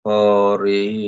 हरिः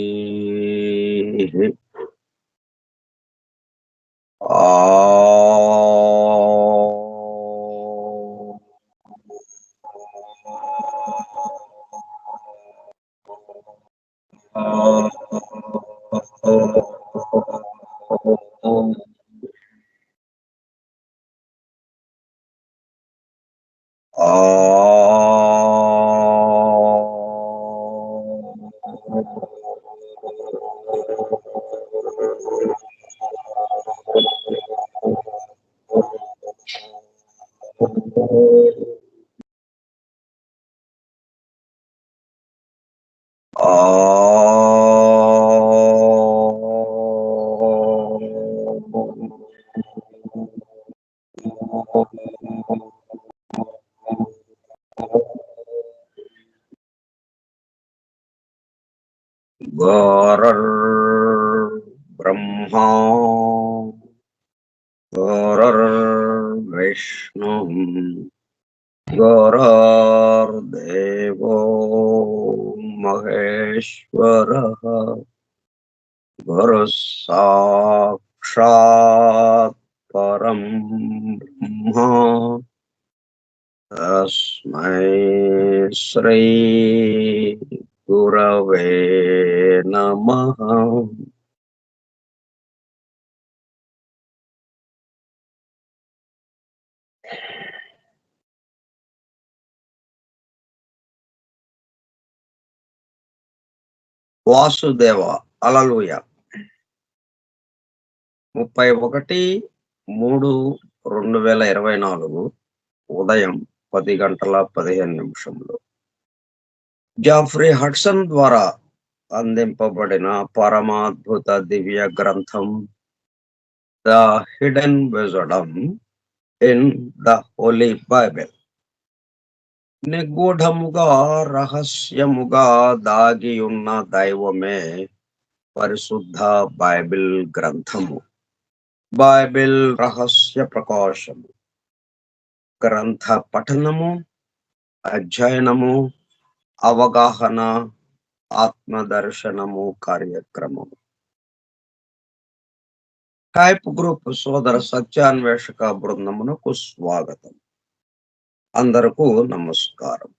गुरुर्ब्रह्मा गुरुर्विष्णुः गुरुर्देवो महेश्वरः गुरुः साक्षात् परं ब्रह्म तस्मै श्री गुरवे नमः। వాసుదేవ హల్లెలూయా. 31/3/2024 ఉదయం 10:15 జాఫ్రీ హడ్సన్ ద్వారా అందింపబడిన పరమాద్భుత దివ్య గ్రంథం the hidden wisdom in the holy Bible. నిగూఢముగా రహస్యముగా దాగి ఉన్న దైవమే పరిశుద్ధ బైబిల్ గ్రంథము. బైబిల్ రహస్య ప్రకాశము. గ్రంథ పఠనము, అధ్యయనము, అవగాహన, ఆత్మదర్శనము కార్యక్రమము. టైప్ గ్రూప్ సోదర సత్యాన్వేషక బృందమునకు స్వాగతం. అందరకు నమస్కారం.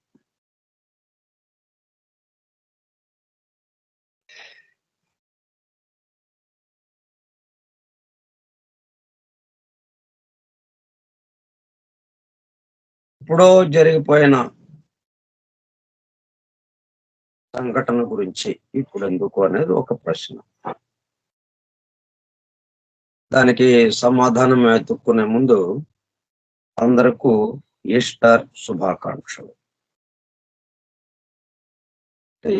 ఇప్పుడు జరిగిపోయిన సంఘటన గురించి ఇప్పుడు ఎందుకు అనేది ఒక ప్రశ్న. దానికి సమాధానం వెతుక్కునే ముందు అందరకు ఈస్టర్ శుభాకాంక్షలు.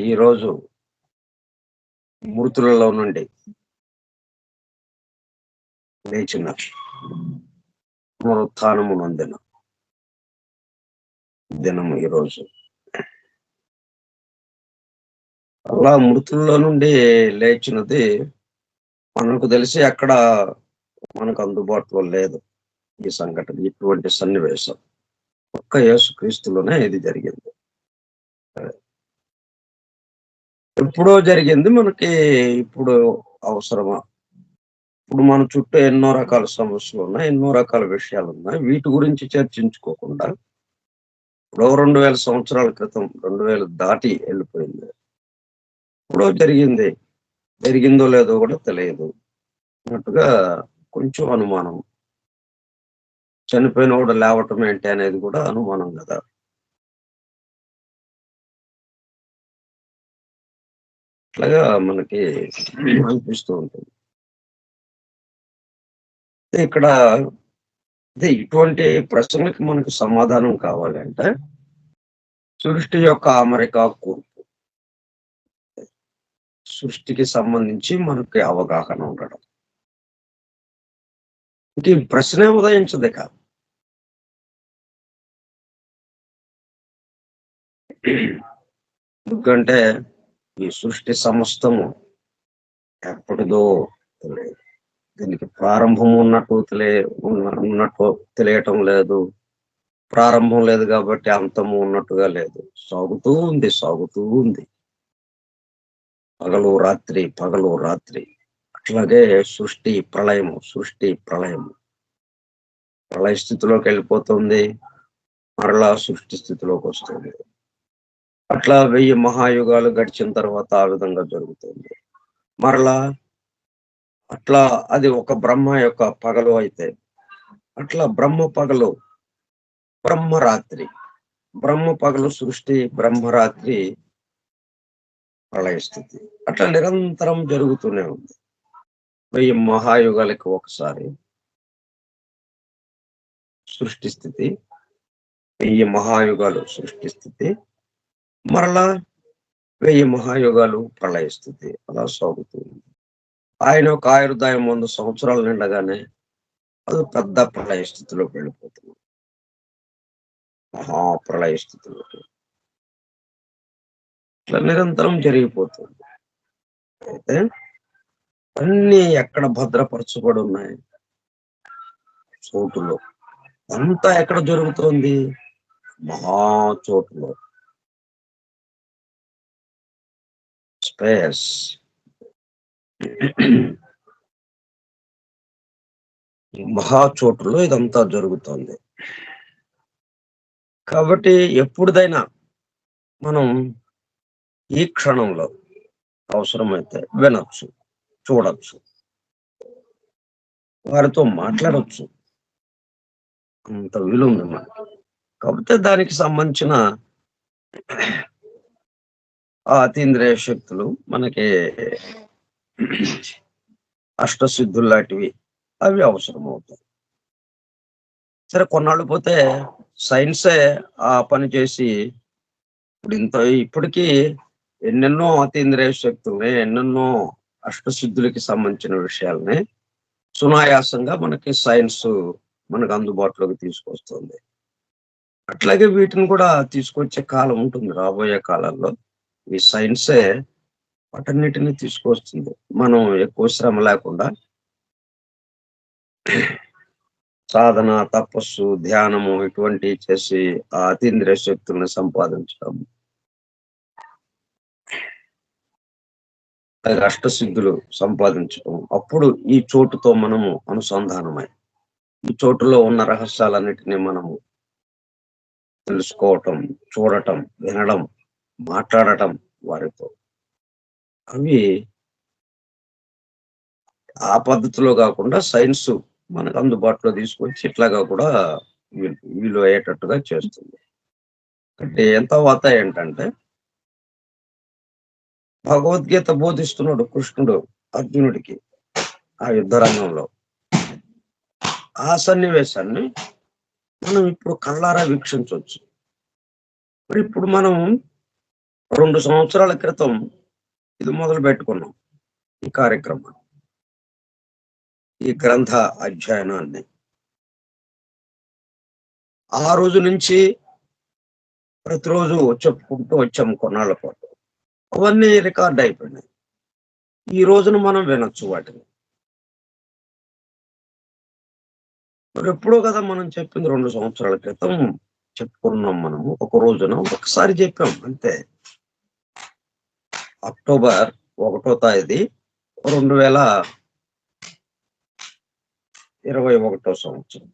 ఈరోజు మృతులలో నుండి లేచిన పునరుత్థానము నొందిన దినము ఈరోజు. అలా మృతుల్లో నుండి లేచినది మనకు తెలిసి అక్కడ మనకు అందుబాటులో లేదు ఈ సంఘటన, ఇటువంటి సన్నివేశం. ఒక్క యేసుక్రీస్తులోనే ఇది జరిగింది. ఎప్పుడో జరిగింది, మనకి ఇప్పుడు అవసరమా? ఇప్పుడు మన చుట్టూ ఎన్నో రకాల సమస్యలు ఉన్నాయి, ఎన్నో రకాల విషయాలు ఉన్నాయి. వీటి గురించి చర్చించుకోకుండా ఇప్పుడు 2000 సంవత్సరాల క్రితం, 2000 దాటి వెళ్ళిపోయింది. ఎప్పుడో జరిగింది, జరిగిందో లేదో కూడా తెలియదు అన్నట్టుగా కొంచెం అనుమానం. చనిపోయిన కూడా లేవటం ఏంటి అనేది కూడా అనుమానం కదా. అట్లాగా మనకి అనిపిస్తూ ఉంటుంది. ఇక్కడ ఇటువంటి ప్రశ్నలకి మనకు సమాధానం కావాలంటే సృష్టి యొక్క అమరిక కూర్పు, సృష్టికి సంబంధించి మనకి అవగాహన ఉండడం. ఇంక ఈ ప్రశ్నే ఉదయించదే కాదు. ఎందుకంటే ఈ సృష్టి సమస్తము ఎప్పటిదో తెలియదు. దీనికి ప్రారంభం ఉన్నట్టు ఉన్నట్టు తెలియటం లేదు. ప్రారంభం లేదు కాబట్టి అంతము ఉన్నట్టుగా లేదు. సాగుతూ ఉంది. పగలు రాత్రి, పగలు రాత్రి. అట్లాగే సృష్టి ప్రళయము. ప్రళయ స్థితిలోకి వెళ్ళిపోతుంది. మరలా సృష్టి స్థితిలోకి వస్తుంది. అట్లా 1000 మహాయుగాలు గడిచిన తర్వాత ఆ విధంగా జరుగుతుంది. మరలా అట్లా అది ఒక బ్రహ్మ యొక్క పగలు అయితే, అట్లా బ్రహ్మరాత్రి. బ్రహ్మ పగలు సృష్టి, బ్రహ్మరాత్రి ప్రళయ స్థితి. అట్లా నిరంతరం జరుగుతూనే ఉంది. 1000 మహాయుగాలకి ఒకసారి సృష్టి స్థితి, 1000 మహాయుగాలు సృష్టి స్థితి, మరలా 1000 మహాయుగాలు ప్రళయ స్థితి. అలా సాగుతుంది. ఆయన యొక్క ఆయుర్దాయం 100 సంవత్సరాలు నిండగానే అది పెద్ద ప్రళయ స్థితిలోకి వెళ్ళిపోతుంది. మహాప్రళయ స్థితిలోకి. ఇట్లా నిరంతరం జరిగిపోతుంది. అయితే అన్నీ ఎక్కడ భద్రపరచబడి ఉన్నాయి? చోటులో. అంతా ఎక్కడ జరుగుతోంది? చోటులో. స్పేస్. చోటులో ఇదంతా జరుగుతోంది. కాబట్టి ఎప్పుడుదైనా మనం ఈ క్షణంలో అవసరమైతే వినొచ్చు, చూడొచ్చు, వారితో మాట్లాడొచ్చు. అంత విలువ ఉంది మనకి. కాకపోతే దానికి సంబంధించిన అతీంద్రియ శక్తులు మనకి అష్టసిద్ధులు లాంటివి అవి అవసరం అవుతాయి. సరే, కొన్నాళ్ళు పోతే సైన్సే ఆ పని చేసి ఇప్పటికీ ఎన్నెన్నో అతీంద్రియ శక్తుల్ని, ఎన్నెన్నో అష్టసిద్ధులకి సంబంధించిన విషయాల్ని సునాయాసంగా మనకి సైన్స్ మనకు అందుబాటులోకి తీసుకొస్తుంది. అట్లాగే వీటిని కూడా తీసుకొచ్చే కాలం ఉంటుంది రాబోయే కాలాల్లో. ఈ సైన్సే వాటన్నిటిని తీసుకొస్తుంది. మనం ఎక్కువ శ్రమ లేకుండా సాధన, తపస్సు, ధ్యానము ఇటువంటివి చేసి ఆ అతీంద్రియ శక్తుల్ని సంపాదించడం, అష్టసిద్ధులు సంపాదించడం. అప్పుడు ఈ చోటుతో మనము అనుసంధానమై ఈ చోటులో ఉన్న రహస్యాలన్నిటినీ మనము తెలుసుకోవటం, చూడటం, వినడం, మాట్లాడటం వారితో. అవి ఆ పద్ధతిలో కాకుండా సైన్స్ మనకు అందుబాటులో తీసుకొచ్చి ఇట్లాగా కూడా వీలు అయ్యేటట్టుగా చేస్తుంది. అంటే తర్వాత ఏంటంటే భగవద్గీత బోధిస్తున్నాడు కృష్ణుడు అర్జునుడికి ఆ యుద్ధ రంగంలో. ఆ సన్నివేశాన్ని మనం ఇప్పుడు కళ్ళారా వీక్షించవచ్చు. మరి ఇప్పుడు మనం 2 సంవత్సరాల క్రితం ఇది మొదలు పెట్టుకున్నాం ఈ కార్యక్రమం, ఈ గ్రంథ అధ్యయనాన్ని. ఆ రోజు నుంచి ప్రతిరోజు చెప్పుకుంటూ వచ్చాం కొన్నాళ్ళ పాటు. అవన్నీ రికార్డ్ అయిపోయినాయి. ఈ రోజున మనం వినొచ్చు వాటిని. మరి ఎప్పుడో కదా మనం చెప్పింది 2 సంవత్సరాల క్రితం చెప్పుకున్నాం. మనము ఒక రోజున ఒకసారి చెప్పాం అంతే. అక్టోబర్ 1వ తేదీ 2021 సంవత్సరం.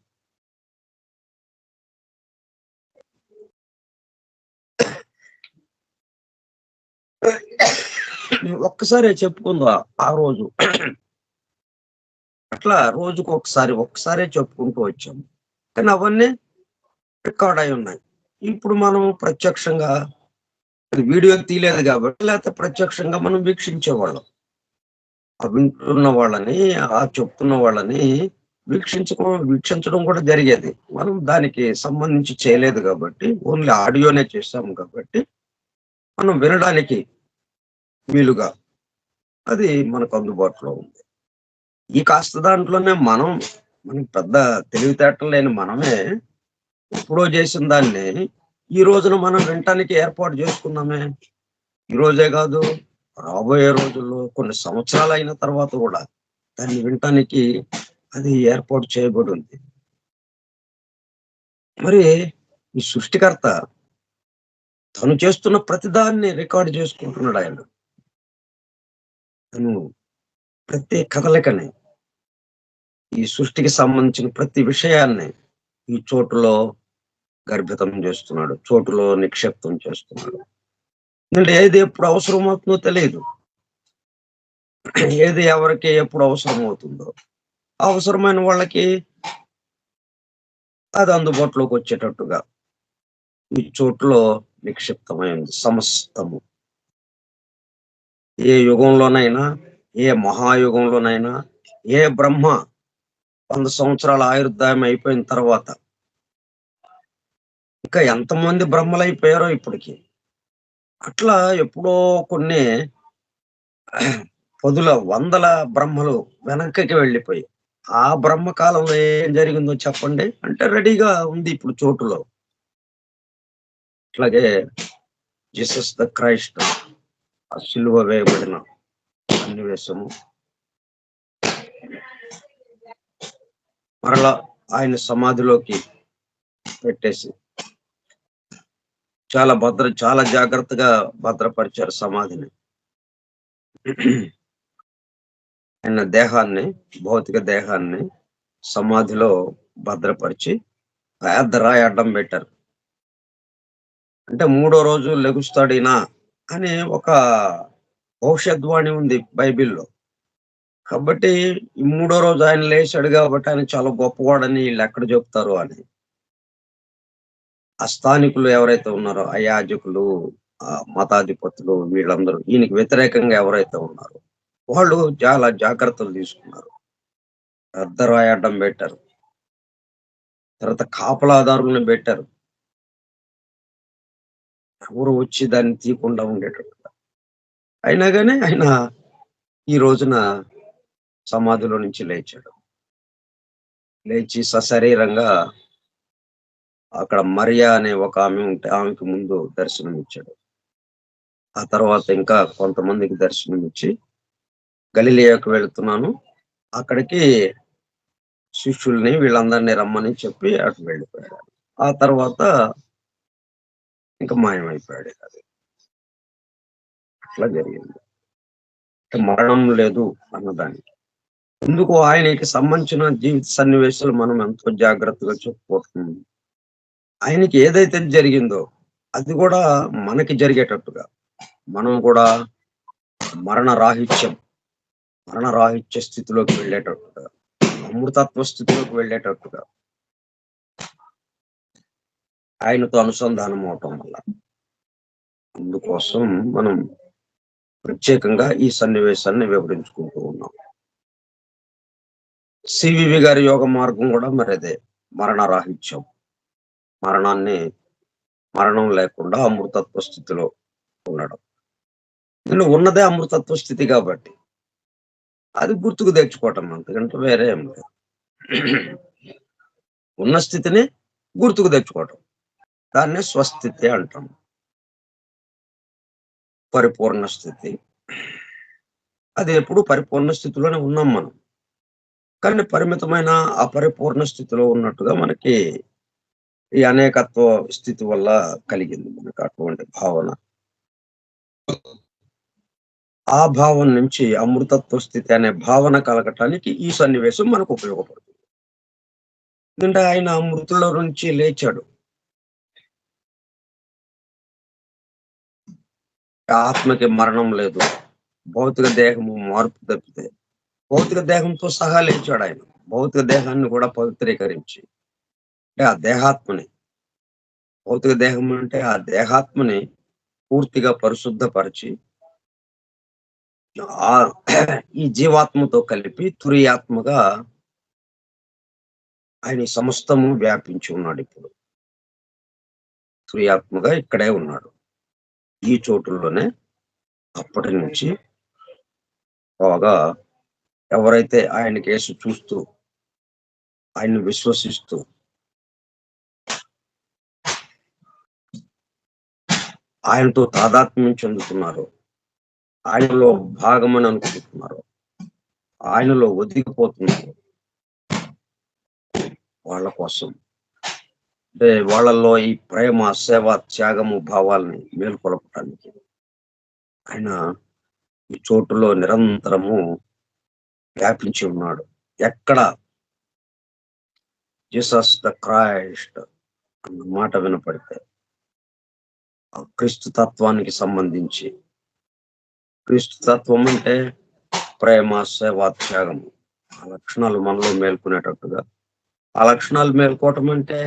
ఒక్కసారే చెప్పుకుందా ఆ రోజు. అట్లా రోజుకు ఒక్కసారే చెప్పుకుంటూ వచ్చాం. కానీ అవన్నీ రికార్డ్ అయి ఉన్నాయి. ఇప్పుడు మనం ప్రత్యక్షంగా వీడియో తీయలేదు కాబట్టి, లేకపోతే ప్రత్యక్షంగా మనం వీక్షించేవాళ్ళం. ఆ వింటున్న వాళ్ళని, ఆ చెప్తున్న వాళ్ళని వీక్షించడం కూడా జరిగేది. మనం దానికి సంబంధించి చేయలేదు కాబట్టి, ఓన్లీ ఆడియోనే చేశాము కాబట్టి మనం వినడానికి వీలుగా అది మనకు అందుబాటులో ఉంది. ఈ కాస్త దాంట్లోనే మనకి పెద్ద తెలివితేటలు లేని మనమే ఎప్పుడో చేసిన దాన్ని ఈ రోజున మనం వినటానికి ఏర్పాటు చేసుకున్నామే. ఈ రోజే కాదు, రాబోయే రోజుల్లో కొన్ని సంవత్సరాలు అయిన తర్వాత కూడా దాన్ని వినటానికి అది ఏర్పాటు చేయబడి ఉంది. మరి ఈ సృష్టికర్త తను చేస్తున్న ప్రతిదాన్ని రికార్డు చేసుకుంటున్నాడు ఆయన. తను ప్రతి కదలికని, ఈ సృష్టికి సంబంధించిన ప్రతి విషయాన్ని ఈ చోటులో గర్భితం చేస్తున్నాడు. చోటులో నిక్షిప్తం చేస్తున్నాడు. ఎందుకంటే ఏది ఎప్పుడు అవసరమవుతుందో తెలియదు. ఏది ఎవరికి ఎప్పుడు అవసరమవుతుందో. అవసరమైన వాళ్ళకి అది అందుబాటులోకి వచ్చేటట్టుగా ఈ చోటులో నిక్షిప్తమైంది సమస్తము. ఏ యుగంలోనైనా, ఏ మహాయుగంలోనైనా, ఏ బ్రహ్మ 100 సంవత్సరాల ఆయుర్దాయం అయిపోయిన తర్వాత ఇంకా ఎంతమంది బ్రహ్మలైపోయారో ఇప్పటికి. అట్లా ఎప్పుడో కొన్ని పదుల, వందల బ్రహ్మలు వెనక్కి వెళ్ళిపోయి, ఆ బ్రహ్మ కాలంలో ఏం జరిగిందో చెప్పండి అంటే రెడీగా ఉంది ఇప్పుడు చోటులో. అట్లాగే జీసస్ ద క్రైస్ట్, ఆ సిలువ వేయబడిన సన్నివేశము, మరలా ఆయన సమాధిలోకి పెట్టేసి చాలా జాగ్రత్తగా భద్రపరిచారు సమాధిని. ఆయన దేహాన్ని, భౌతిక దేహాన్ని సమాధిలో భద్రపరిచి పెద్ద రాయి అడ్డం పెట్టారు. అంటే మూడో రోజు లెగుస్తాడినా అని ఒక భవిష్యద్వాణి ఉంది బైబిల్‌లో. కాబట్టి ఈ మూడో రోజు ఆయన లేచాడు కాబట్టి ఆయన చాలా గొప్పవాడని ఈళ్ళెక్కడ చెప్తారు అని. ఆ స్థానికులు ఎవరైతే ఉన్నారో, ఆ యాజకులు, మతాధిపతులు వీళ్ళందరూ ఈయనకి వ్యతిరేకంగా ఎవరైతే ఉన్నారో, వాళ్ళు చాలా జాగ్రత్తలు తీసుకున్నారు. పెద్ద రాయి అడ్డం పెట్టారు. తర్వాత కాపలాదారులను పెట్టారు. ఎవరు వచ్చి దాన్ని తీయకుండా ఉండేటట్టుగా. అయినా గాని ఆయన ఈ రోజున సమాధిలో నుంచి లేచాడు. లేచి సశరీరంగా అక్కడ మరియా అనే ఒక ఆమె ఉంటే ఆమెకి ముందు దర్శనమిచ్చాడు. ఆ తర్వాత ఇంకా కొంతమందికి దర్శనమిచ్చి గలిలయకు వెళుతున్నాను. అక్కడికి శిష్యుల్ని వీళ్ళందరిని రమ్మని చెప్పి అటు వెళ్ళిపోయాడు. ఆ తర్వాత ఇంక మాయమైపోయాడు. అది అట్లా జరిగింది. మరణం లేదు అన్నదానికి. ఎందుకు ఆయనకి సంబంధించిన జీవిత సన్నివేశాలు మనం ఎంతో జాగ్రత్తగా చెప్పుకుంటున్నాం. ఆయనకి ఏదైతే జరిగిందో అది కూడా మనకి జరిగేటట్టుగా మనం కూడా మరణ రాహిత్యం, మరణ రాహిత్య స్థితిలోకి వెళ్ళేటట్టుగా, అమృతత్వ స్థితిలోకి వెళ్ళేటట్టుగా ఆయనతో అనుసంధానం అవటం వల్ల. అందుకోసం మనం ప్రత్యేకంగా ఈ సన్నివేశాన్ని వివరించుకుంటూ ఉన్నాం. సివివి గారి యోగ మార్గం కూడా మరి అదే, మరణ రాహిత్యం. మరణం లేకుండా అమృతత్వ స్థితిలో ఉండడం. నేను ఉన్నదే అమృతత్వ స్థితి కాబట్టి అది గుర్తుకు తెచ్చుకోవటం, అంతకంటే వేరే ఏం లేదు. ఉన్న స్థితిని గుర్తుకు తెచ్చుకోవటం, దాన్నే స్వస్థితి అంటాం. పరిపూర్ణ స్థితి. అది ఎప్పుడు పరిపూర్ణ స్థితిలోనే ఉన్నాం మనం. కానీ పరిమితమైన అపరిపూర్ణ స్థితిలో ఉన్నట్టుగా మనకి ఈ అనేకత్వ స్థితి వల్ల కలిగింది మనకు అటువంటి భావన. ఆ భావం నుంచి అమృతత్వ స్థితి అనే భావన కలగటానికి ఈ సన్నివేశం మనకు ఉపయోగపడుతుంది. ఎందుకంటే ఆయన మృతుల నుంచి లేచాడు. ఆత్మకి మరణం లేదు. భౌతిక దేహము మార్పు తప్పితే భౌతిక దేహంతో సహా లేచాడు ఆయన. భౌతిక దేహాన్ని కూడా పవిత్రీకరించి, అంటే ఆ దేహాత్మని, భౌతిక దేహం అంటే ఆ దేహాత్మని పూర్తిగా పరిశుద్ధపరిచి ఆ ఈ జీవాత్మతో కలిపి తురియాత్మగా ఆయన సమస్తము వ్యాపించి ఉన్నాడు. ఇప్పుడు తురియాత్మగా ఇక్కడే ఉన్నాడు. ఈ చోటుల్లోనే అప్పటి నుంచి బాగా ఎవరైతే ఆయన కేసు చూస్తూ ఆయన్ని విశ్వసిస్తూ ఆయనతో తాదాత్మ్యం చెందుతున్నారు, ఆయనలో భాగమని అనుకుంటున్నారు, ఆయనలో ఒదిగిపోతున్నారు, వాళ్ళ కోసం, అంటే వాళ్ళల్లో ఈ ప్రేమ, సేవ, త్యాగము భావాల్ని మేల్కొలపటానికి ఆయన ఈ చోటులో నిరంతరము వ్యాపించి ఉన్నాడు. ఎక్కడ జీసస్ ద క్రైస్ట్ అన్న మాట వినపడితే ఆ క్రీస్తు తత్వానికి సంబంధించి, క్రీస్తు తత్వం అంటే ప్రేమ, సేవ, త్యాగము. ఆ లక్షణాలు మనలో మేల్కొనేటట్టుగా, ఆ లక్షణాలు మేల్కోవటం అంటే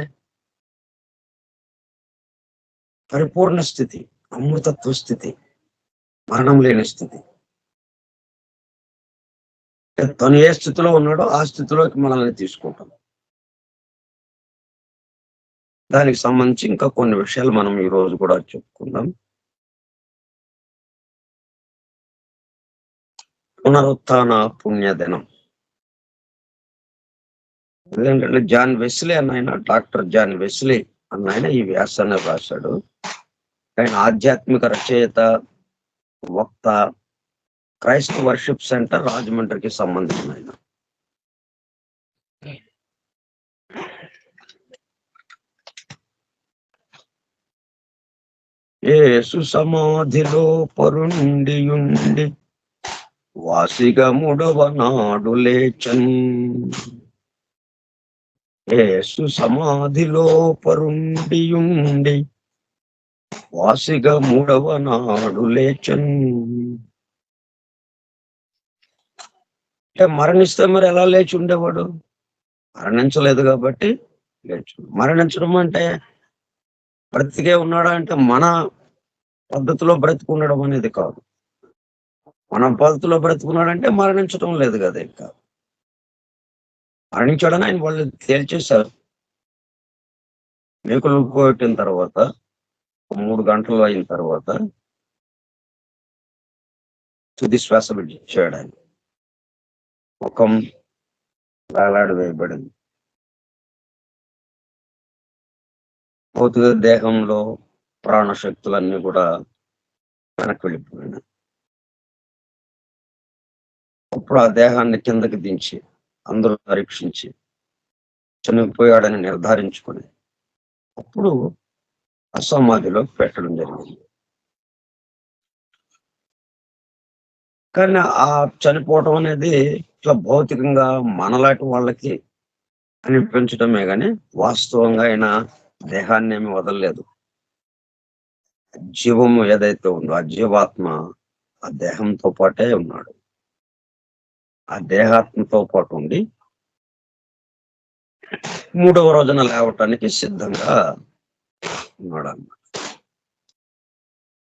పరిపూర్ణ స్థితి, అమృతత్వ స్థితి, మరణం లేని స్థితి. తను ఏ స్థితిలో ఉన్నాడో ఆ స్థితిలోకి మనల్ని తీసుకుంటాం. దానికి సంబంధించి ఇంకా కొన్ని విషయాలు మనం ఈ రోజు కూడా చెప్పుకుందాం. పునరుత్థాన పుణ్యదినం. ఎందుకంటే జాన్ వెస్లీ అన్న డాక్టర్ జాన్ వెస్లీ అన్న ఈ వ్యాసాన్ని రాశాడు. ఆయన ఆధ్యాత్మిక రచయిత, వక్త, క్రైస్ట్ వర్షిప్ సెంటర్ రాజమండ్రికి సంబంధించిన ఆయన. యేసు సమాధిలో పరుండియుండి వాసిగా 3వ నాడు లేచన్. యేసు సమాధిలో పరుండియుండి వాసిగా 3వ నాడు లేచన్. అంటే మరణిస్తే మరి ఎలా లేచి ఉండేవాడు? మరణించలేదు కాబట్టి లేచు. మరణించడం అంటే బ్రతికే ఉన్నాడా అంటే మన పద్ధతిలో బ్రతికుండడం అనేది కాదు. మన పద్ధతిలో బ్రతుకున్నాడంటే మరణించడం లేదు కదా. ఇంకా మరణించాడని ఆయన వాళ్ళు తేల్చేశారు. మేకులు కొట్టిన తర్వాత 3 గంటలు అయిన తర్వాత తుది శ్వాస విడిచాడు. ఆయన ముఖం వేలాడి వేయబడింది. భౌతిక దేహంలో ప్రాణశక్తులన్నీ కూడా వెనక్కి వెళ్ళిపోయినాయి. అప్పుడు ఆ దేహాన్ని కిందకి దించి అందరూ పరీక్షించి చనిపోయాడని నిర్ధారించుకుని అప్పుడు అసమాధిలో పెట్టడం జరిగింది. కానీ ఆ చనిపోవటం అనేది ఇట్లా భౌతికంగా మనలాంటి వాళ్ళకి అనిపించడమే గాని వాస్తవంగా ఆయన దేహాన్ని ఏమి వదలలేదు. జీవము ఏదైతే ఉందో ఆ జీవాత్మ ఆ దేహంతో పాటే ఉన్నాడు. ఆ దేహాత్మతో పాటు ఉండి 3వ రోజున లేవటానికి సిద్ధంగా ఉన్నాడు అన్నమాట.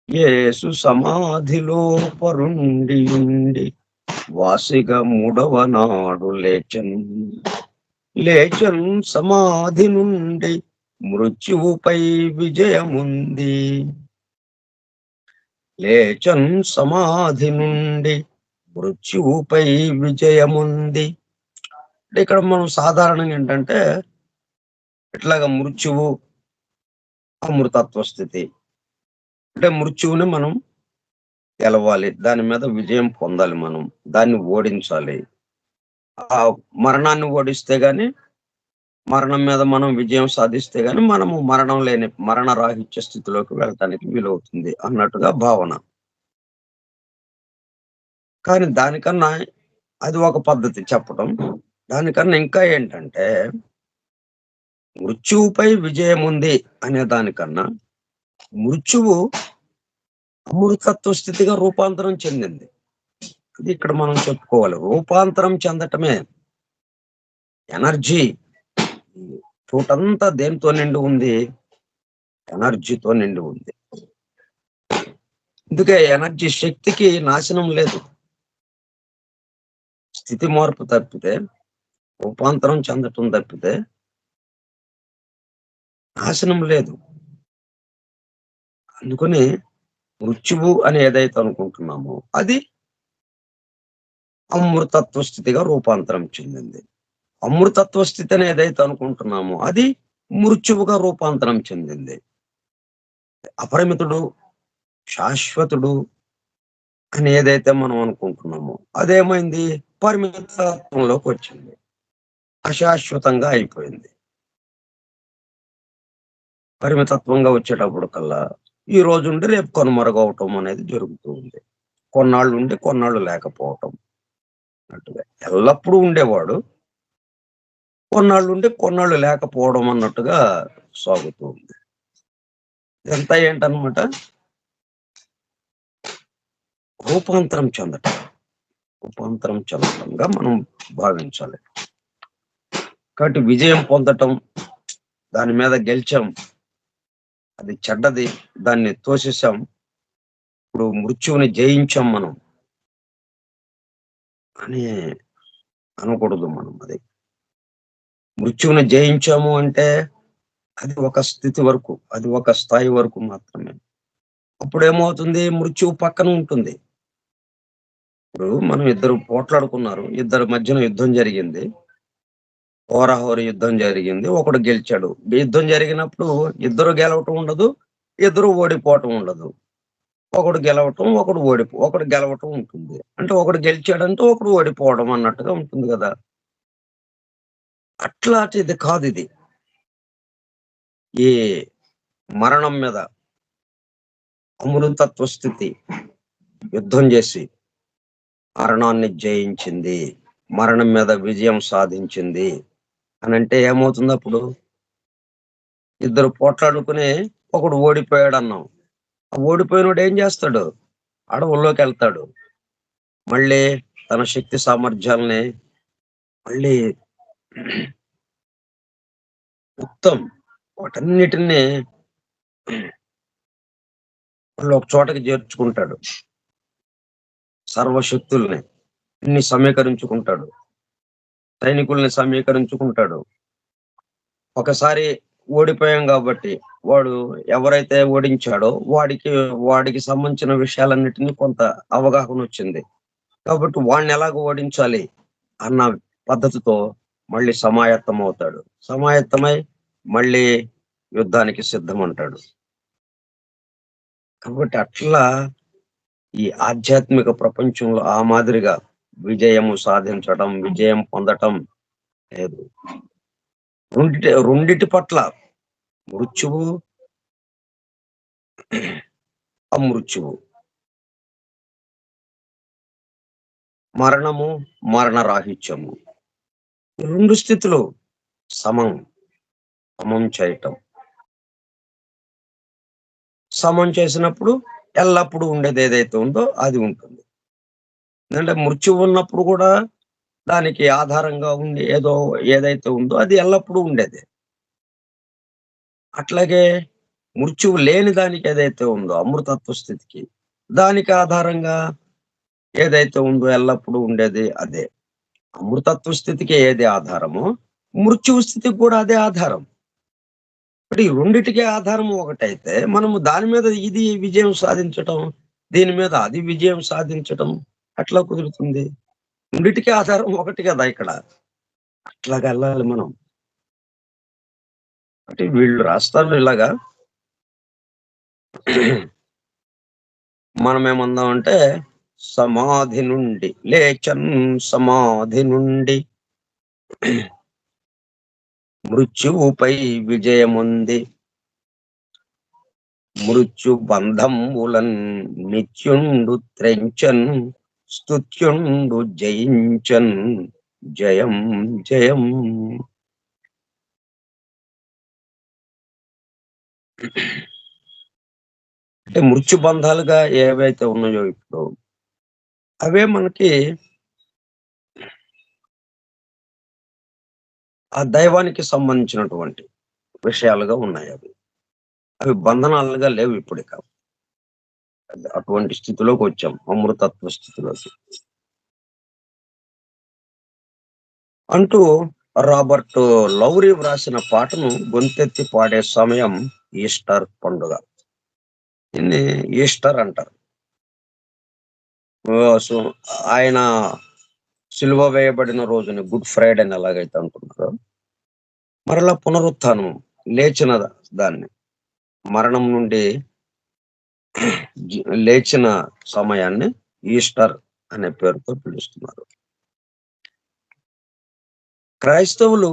యేసు సమాధిలో పరుండి ఉండి వాసిగా 3వ నాడు లేచన్. లేచన్ సమాధి నుండి మృత్యువుపై విజయముంది. లేచన్ సమాధి నుండి మృత్యువుపై విజయముంది. అంటే ఇక్కడ మనం సాధారణంగా ఏంటంటే ఇట్లాగా మృత్యువు అమృతత్వ స్థితి అంటే మృత్యువుని మనం గెలవాలి, దాని మీద విజయం పొందాలి, మనం దాన్ని ఓడించాలి. ఆ మరణాన్ని ఓడిస్తే గాని, మరణం మీద మనం విజయం సాధిస్తే గాని మనము మరణం లేని మరణ రాహిత్య స్థితిలోకి వెళ్ళటానికి వీలవుతుంది అన్నట్టుగా భావన. కానీ దానికన్నా అది ఒక పద్ధతి చెప్పడం. దానికన్నా ఇంకా ఏంటంటే మృత్యువుపై విజయం ఉంది అనే దానికన్నా మృత్యువు అమృతత్వ స్థితిగా రూపాంతరం చెందింది. అది ఇక్కడ మనం చెప్పుకోవాలి. రూపాంతరం చెందటమే ఎనర్జీ. చోటంతా దేనితో నిండి ఉంది? ఎనర్జీతో నిండి ఉంది. అందుకే ఎనర్జీ శక్తికి నాశనం లేదు. స్థితి మార్పు తప్పితే, రూపాంతరం చెందటం తప్పితే నాశనం లేదు. అందుకని మృత్యువు అని ఏదైతే అనుకుంటున్నామో అది అమృతత్వ స్థితిగా రూపాంతరం చెందింది. అమృతత్వ స్థితి అని ఏదైతే అనుకుంటున్నామో అది మృత్యువుగా రూపాంతరం చెందింది. అపరిమితుడు, శాశ్వతుడు అని ఏదైతే మనం అనుకుంటున్నామో అదేమైంది? పరిమితత్వంలోకి వచ్చింది, అశాశ్వతంగా అయిపోయింది. పరిమితత్వంగా వచ్చేటప్పుడు కల్లా ఈ రోజు ఉండి రేపు కనుమరుగవటం అనేది జరుగుతూ ఉంది. కొన్నాళ్ళు ఉండి కొన్నాళ్ళు లేకపోవటం అన్నట్టుగా. ఎల్లప్పుడూ ఉండేవాడు, కొన్నాళ్ళు ఉండి కొన్నాళ్ళు లేకపోవడం అన్నట్టుగా సాగుతూ ఉంది. ఇదంతా ఏంటన్నమాట? రూపాంతరం చెందటం. రూపాంతరం చెందటంగా మనం భావించాలి. కాబట్టి విజయం పొందటం, దాని మీద గెలిచాం, అది చెడ్డది, దాన్ని తోసేసాం, ఇప్పుడు మృత్యువుని జయించాం మనం అని అనకూడదు మనం. అది మృత్యువుని జయించాము అంటే అది ఒక స్థితి వరకు, అది ఒక స్థాయి వరకు మాత్రమే. అప్పుడేమవుతుంది, మృత్యువు పక్కన ఉంటుంది. ఇప్పుడు మనం ఇద్దరు పోట్లాడుకున్నారు, ఇద్దరి మధ్యన యుద్ధం జరిగింది, హోరాహోరీ యుద్ధం జరిగింది, ఒకడు గెలిచాడు. యుద్ధం జరిగినప్పుడు ఇద్దరు గెలవటం ఉండదు, ఇద్దరు ఓడిపోవటం ఉండదు. ఒకడు గెలవటం, ఒకడు గెలవటం ఉంటుంది. అంటే ఒకడు గెలిచాడంటే ఒకడు ఓడిపోవడం అన్నట్టుగా ఉంటుంది కదా. అట్లాంటిది కాదు ఇది. ఈ మరణం మీద అమృతత్వ స్థితి యుద్ధం చేసి మరణాన్ని జయించింది, మరణం మీద విజయం సాధించింది అని అంటే ఏమవుతుంది? అప్పుడు ఇద్దరు పోట్లాడుకుని ఒకడు ఓడిపోయాడు అన్నాం. ఆ ఓడిపోయినోడు ఏం చేస్తాడు? అడవుల్లోకి వెళ్తాడు, మళ్ళీ తన శక్తి సామర్థ్యాలని మళ్ళీ మొత్తం వాటన్నిటిని వాళ్ళు ఒక చోటకి చేర్చుకుంటాడు, సర్వశక్తుల్ని అన్ని సమీకరించుకుంటాడు, సైనికుల్ని సమీకరించుకుంటాడు. ఒకసారి ఓడిపోయాం కాబట్టి వాడు ఎవరైతే ఓడించాడో వాడికి సంబంధించిన విషయాలన్నిటినీ కొంత అవగాహన వచ్చింది కాబట్టి వాడిని ఎలాగ ఓడించాలి అన్న పద్ధతితో మళ్ళీ సమాయత్తం అవుతాడు. సమాయత్తమై మళ్ళీ యుద్ధానికి సిద్ధం అంటాడు. కాబట్టి అట్లా ఈ ఆధ్యాత్మిక ప్రపంచంలో ఆ మాదిరిగా విజయము సాధించడం, విజయం పొందటం లేదు. రెండిటి పట్ల, మృత్యువు, అమృత్యువు, మరణము, మరణరాహిత్యము, రెండు స్థితులు సమం చేయటం. సమం చేసినప్పుడు ఎల్లప్పుడూ ఉండేది ఏదైతే ఉందో అది ఉంటుంది. ఎందుకంటే మృత్యువు ఉన్నప్పుడు కూడా దానికి ఆధారంగా ఉండి ఏదైతే ఉందో అది ఎల్లప్పుడూ ఉండేది. అట్లాగే మృత్యువు లేని దానికి ఏదైతే ఉందో అమృతత్వ స్థితికి, దానికి ఆధారంగా ఏదైతే ఉందో ఎల్లప్పుడూ ఉండేది అదే. అమృతత్వ స్థితికి ఏది ఆధారమో మృత్యువు స్థితికి కూడా అదే ఆధారం. అంటే ఈ రెండిటికి ఆధారం ఒకటైతే మనము దాని మీద ఇది విజయం సాధించటం, దీని మీద అది విజయం సాధించటం అట్లా కుదురుతుంది? రెండిటికి ఆధారం ఒకటి కదా ఇక్కడ. అట్లాగా వెళ్ళాలి మనం. అంటే వీళ్ళు రాస్తారు ఇలాగా, మనం ఏమందామంటే సమాధి నుండి లేచన్, సమాధి నుండి మృత్యువుపై విజయముంది, మృత్యు బంధములన్ నిత్యుండు త్రెంచన్, స్తుత్యుండు జయించన్, జయం జయం. అంటే మృత్యు బంధాలుగా ఏవైతే ఉన్నాయో ఇప్పుడు అవే మనకి ఆ దైవానికి సంబంధించినటువంటి విషయాలుగా ఉన్నాయి. అవి బంధనాలుగా లేవు ఇప్పుడు ఇక. అటువంటి స్థితిలోకి వచ్చాం, అమృతత్వ స్థితిలోకి అంటూ రాబర్ట్ లౌరీ వ్రాసిన పాటను గొంతెత్తి పాడే సమయం ఈస్టర్ పండుగ. దీన్ని ఈస్టర్ అంటారు. సో ఆయన సిలువ వేయబడిన రోజుని గుడ్ ఫ్రైడే అని ఎలాగైతే అంటున్నారో, మరలా పునరుత్థానం, లేచిన దాన్ని, మరణం నుండి లేచిన సమయాన్ని ఈస్టర్ అనే పేరుతో పిలుస్తున్నారు. క్రైస్తవులు,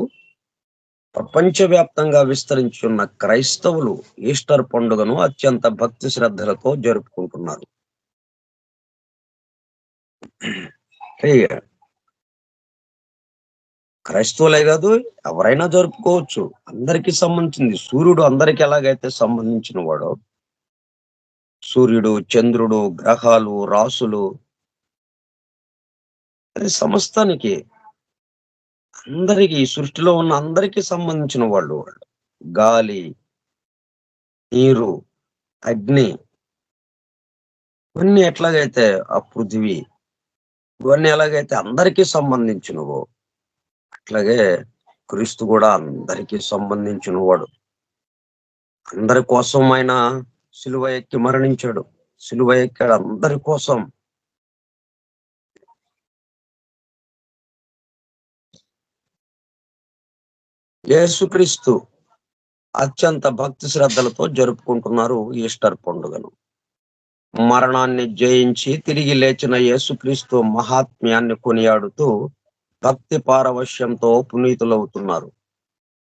ప్రపంచవ్యాప్తంగా విస్తరించున్న క్రైస్తవులు ఈస్టర్ పండుగను అత్యంత భక్తి శ్రద్ధలతో జరుపుకుంటున్నారు. ఇక క్రైస్తవులే కాదు, ఎవరైనా జరుపుకోవచ్చు. అందరికీ సంబంధించింది. సూర్యుడు అందరికి ఎలాగైతే సంబంధించిన వాడో, సూర్యుడు, చంద్రుడు, గ్రహాలు, రాసులు, అది సమస్తానికి, అందరికి, ఈ సృష్టిలో ఉన్న అందరికీ సంబంధించిన వాళ్ళు. గాలి, నీరు, అగ్ని, ఇవన్నీ ఎట్లాగైతే, ఆ పృథివీ, ఇవన్నీ ఎలాగైతే అందరికీ సంబంధించినవో, అట్లాగే క్రీస్తు కూడా అందరికీ సంబంధించిన వాడు. అందరి కోసం ఆయన సిలువ ఎక్కి మరణించాడు. సిలువ ఎక్కాడు అందరి కోసం. యేసుక్రీస్తు అత్యంత భక్తి శ్రద్ధలతో జరుపుకుంటున్నారు ఈస్టర్ పండుగను. మరణాన్ని జయించి తిరిగి లేచిన యేసుక్రీస్తు మహాత్మ్యాన్ని కొనియాడుతూ భక్తి పారవశ్యంతో పునీతులవుతున్నారు.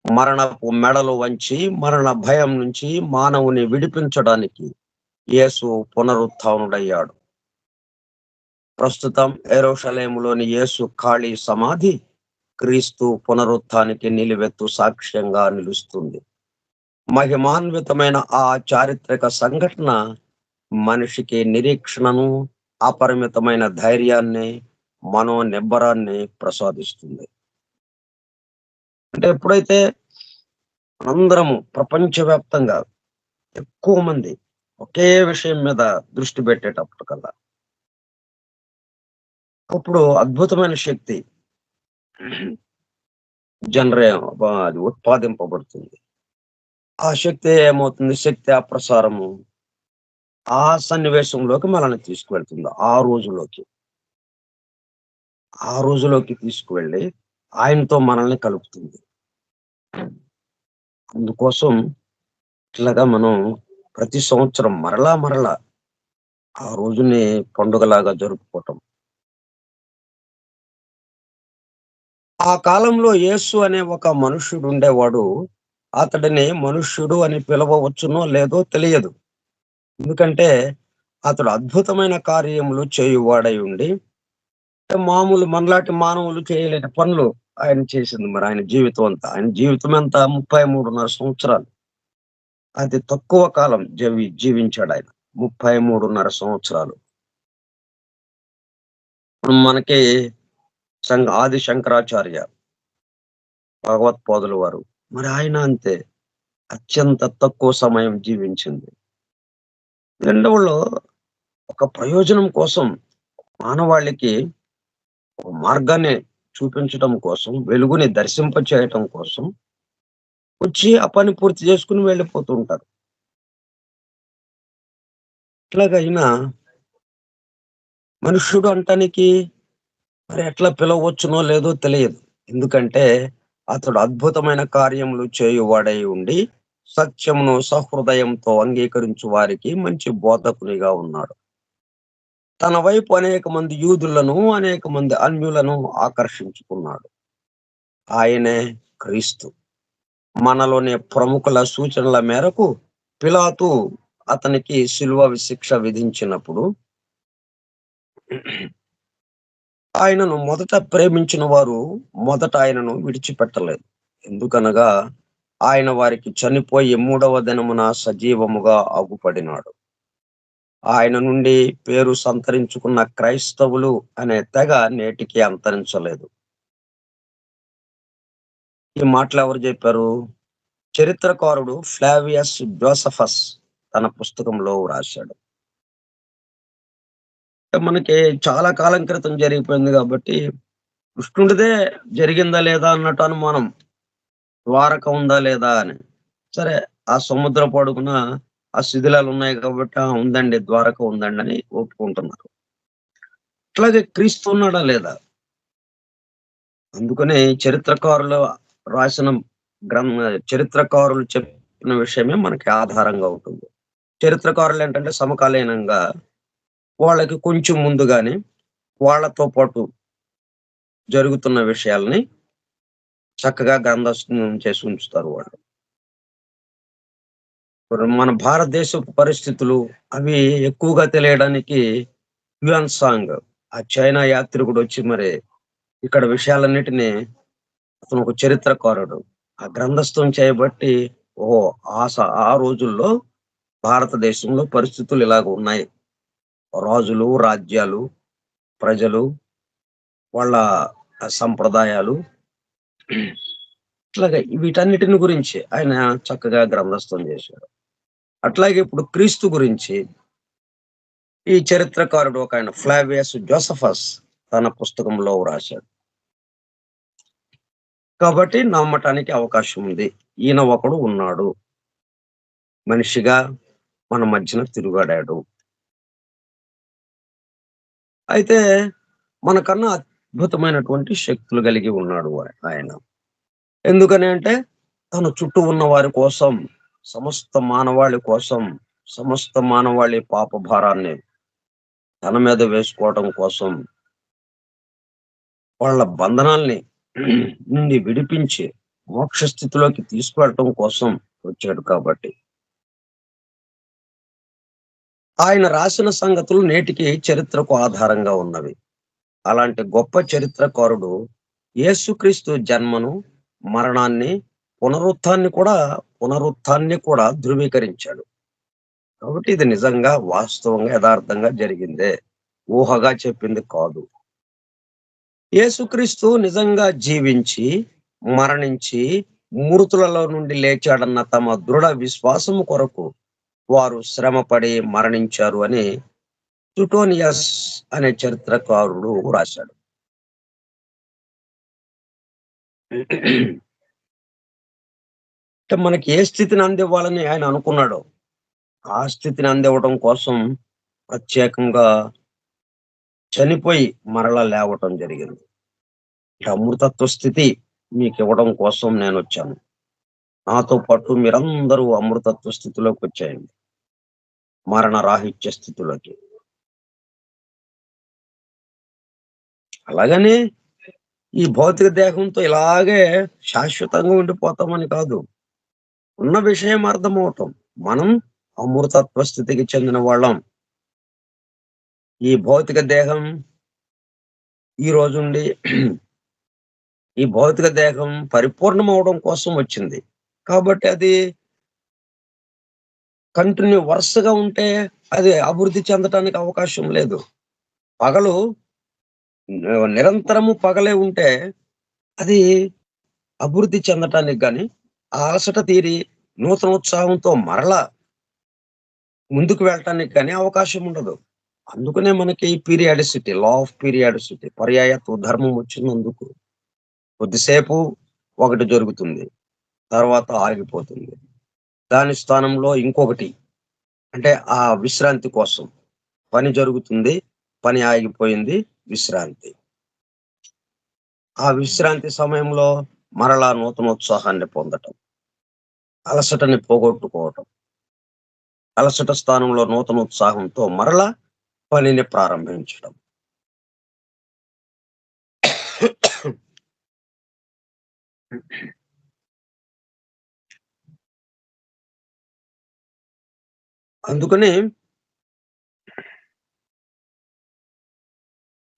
మరణపు మెడలు వంచి మరణ భయం నుంచి మానవుని విడిపించడానికి యేసు పునరుత్థానుడయ్యాడు. ప్రస్తుతం యెరూషలేములోని యేసు ఖాళీ సమాధి క్రీస్తు పునరుత్థానికి నిలువెత్తు సాక్ష్యంగా నిలుస్తుంది. మహిమాన్వితమైన ఆ చారిత్రక సంఘటన మనిషికి నిరీక్షణను, అపరిమితమైన ధైర్యాన్ని, మనోనిబ్బరాన్ని ప్రసాదిస్తుంది. అంటే ఎప్పుడైతే అందరము ప్రపంచవ్యాప్తంగా ఎక్కువ మంది ఒకే విషయం మీద దృష్టి పెట్టేటప్పటికల్లా, అప్పుడు అద్భుతమైన శక్తి అది ఉత్పాదింపబడుతుంది. ఆ శక్తి ఏమవుతుంది? శక్తి ఆ ప్రసారము ఆ సన్నివేశంలోకి మనల్ని తీసుకువెళ్తుంది. ఆ రోజులోకి తీసుకువెళ్ళి ఆయనతో మనల్ని కలుపుతుంది. అందుకోసం ఇట్లాగా మనం ప్రతి సంవత్సరం మరలా ఆ రోజుని పండుగలాగా జరుపుకోవటం. ఆ కాలంలో యేసు అనే ఒక మనుష్యుడు ఉండేవాడు. అతడిని మనుష్యుడు అని పిలవవచ్చునో లేదో తెలియదు. ఎందుకంటే అతడు అద్భుతమైన కార్యములు చేయువాడై ఉండి, మామూలు మనలాంటి మానవులు చేయలేని పనులు ఆయన చేసింది. మరి ఆయన జీవితం అంతా, ఆయన జీవితం అంతా 33.5 సంవత్సరాలు. అతి తక్కువ కాలం జీవించాడు ఆయన. 33.5 సంవత్సరాలు. ఇప్పుడు మనకి ఆది శంకరాచార్య భగవత్పాదుల వారు, మరి ఆయన అంతే అత్యంత తక్కువ సమయం జీవించింది. రెండవలో ఒక ప్రయోజనం కోసం, మానవాళికి ఒక మార్గాన్ని చూపించడం కోసం, వెలుగుని దర్శింపచేయటం కోసం వచ్చి ఆ పని పూర్తి చేసుకుని వెళ్ళిపోతూ ఉంటారు. ఇట్లాగైనా మనుష్యుడు అంటానికి మరి ఎట్లా పిలవచ్చునో లేదో తెలియదు. ఎందుకంటే అతడు అద్భుతమైన కార్యములు చేయువాడై ఉండి సత్యమును సహృదయంతో అంగీకరించు వారికి మంచి బోధకునిగా ఉన్నాడు. తన వైపు అనేక మంది యూదులను, అనేక మంది అన్యులను ఆకర్షించుకున్నాడు. ఆయనే క్రీస్తు. మనలోని ప్రముఖుల సూచనల మేరకు పిలాతు అతనికి శిలువ శిక్ష విధించినప్పుడు ఆయనను మొదట ప్రేమించిన వారు మొదట ఆయనను విడిచిపెట్టలేదు. ఎందుకనగా ఆయన వారికి చనిపోయి 3వ దినమున సజీవముగా అగుపడినాడు. ఆయన నుండి పేరు సంతరించుకున్న క్రైస్తవులు అనే తెగ నేటికి అంతరించలేదు. ఈ మాటలు ఎవరు చెప్పారు? చరిత్రకారుడు ఫ్లావియస్ జోసఫస్ తన పుస్తకంలో రాశాడు. మనకి చాలా కాలం క్రితం జరిగిపోయింది కాబట్టి కృష్ణుడిదే జరిగిందా లేదా అన్నట్టు అనుమానం. ద్వారక ఉందా లేదా అని. సరే, ఆ సముద్రపు అడుగున ఆ శిథిలాలు ఉన్నాయి కాబట్టి ఉందండి, ద్వారక ఉందండి అని ఒప్పుకుంటున్నారు. అట్లాగే క్రీస్తు ఉన్నాడా లేదా? అందుకనే చరిత్రకారులు రాసిన చరిత్రకారులు చెప్పిన విషయమే మనకి ఆధారంగా ఉంటుంది. చరిత్రకారులు ఏంటంటే సమకాలీనంగా వాళ్ళకి కొంచెం ముందుగానే వాళ్ళతో పాటు జరుగుతున్న విషయాల్ని చక్కగా గ్రంథస్థం చేసి ఉంచుతారు వాళ్ళు. ఇప్పుడు మన భారతదేశపు పరిస్థితులు అవి ఎక్కువగా తెలియడానికి హ్యూయన్ సాంగ్ ఆ చైనా యాత్రికుడు వచ్చి మరి ఇక్కడ విషయాలన్నిటిని అతను ఒక చరిత్రకారుడు. ఆ గ్రంథస్థం చేయబట్టి ఓహో! ఆ రోజుల్లో భారతదేశంలో పరిస్థితులు ఇలాగ ఉన్నాయి. రాజులు, రాజ్యాలు, ప్రజలు, వాళ్ళ సంప్రదాయాలు ఇట్లాగే వీటన్నిటిని గురించి ఆయన చక్కగా గ్రంథస్థం చేశాడు. అట్లాగే ఇప్పుడు క్రీస్తు గురించి ఈ చరిత్రకారుడు ఒకాయన ఫ్లావియస్ జోసెఫస్ తన పుస్తకంలో వ్రాశాడు. కాబట్టి నమ్మటానికి అవకాశం ఉంది. ఈయన ఒకడు ఉన్నాడు. మనిషిగా మన మధ్యన తిరుగాడాడు. అయితే మనకన్నా అద్భుతమైనటువంటి శక్తులు కలిగి ఉన్నాడు ఆయన. ఎందుకని అంటే తన చుట్టూ ఉన్న వారి కోసం, సమస్త మానవాళి కోసం, సమస్త మానవాళి పాప భారాన్ని తన మీద వేసుకోవటం కోసం, వాళ్ళ బంధనాల్ని నుండి విడిపించి మోక్ష స్థితిలోకి తీసుకువెళ్ళటం కోసం వచ్చాడు కాబట్టి. ఆయన రాసిన సంగతులు నేటికి చరిత్రకు ఆధారంగా ఉన్నవి. అలాంటి గొప్ప చరిత్రకారుడు యేసుక్రీస్తు జన్మను, మరణాన్ని, పునరుత్థాన్ని కూడా ధృవీకరించాడు. కాబట్టి ఇది నిజంగా, వాస్తవంగా, యథార్థంగా జరిగిందే. ఊహగా చెప్పింది కాదు. యేసుక్రీస్తు నిజంగా జీవించి, మరణించి, మృతులలో నుండి లేచాడన్న తమ దృఢ విశ్వాసము కొరకు వారు శ్రమపడి మరణించారు అని సుటోనియస్ అనే చరిత్రకారుడు రాశాడు. అంటే మనకి ఏ స్థితిని అందివ్వాలని ఆయన అనుకున్నాడో ఆ స్థితిని అందివ్వడం కోసం ప్రత్యేకంగా చనిపోయి మరలా లేవటం జరిగింది. ఈ అమృతత్వ స్థితి మీకు ఇవ్వడం కోసం నేను వచ్చాను. నాతో పాటు మీరందరూ అమృతత్వ స్థితిలోకి వచ్చేయండి. మరణ రాహిత్య స్థితిలోకి. అలాగని ఈ భౌతిక దేహంతో ఇలాగే శాశ్వతంగా ఉండిపోతామని కాదు. ఉన్న విషయం అర్థమవటం. మనం అమృతత్వ స్థితికి చెందిన వాళ్ళం. ఈ భౌతిక దేహం ఈ రోజుండి ఈ భౌతిక దేహం పరిపూర్ణం అవడం కోసం వచ్చింది. కాబట్టి అది కంటిన్యూ వరుసగా ఉంటే అది అభివృద్ధి చెందటానికి అవకాశం లేదు. పగలు నిరంతరము పగలే ఉంటే అది అభివృద్ధి చెందటానికి గాని, ఆ అలసట తీరి నూతన ఉత్సాహంతో మరలా ముందుకు వెళ్ళటానికి గాని అవకాశం ఉండదు. అందుకనే మనకి పీరియాడిసిటీ, లా ఆఫ్ పీరియాడిసిటీ, పర్యాయత్వ ధర్మం వచ్చినందుకు కొద్దిసేపు ఒకటి జరుగుతుంది. తర్వాత ఆగిపోతుంది. దాని స్థానంలో ఇంకొకటి అంటే ఆ విశ్రాంతి కోసం పని జరుగుతుంది. పని ఆగిపోయింది. విశ్రాంతి. ఆ విశ్రాంతి సమయంలో మరలా నూతనోత్సాహాన్ని పొందటం. అలసటని పోగొట్టుకోవటం. అలసట స్థానంలో నూతన ఉత్సాహంతో మరలా పనిని ప్రారంభించడం. అందుకని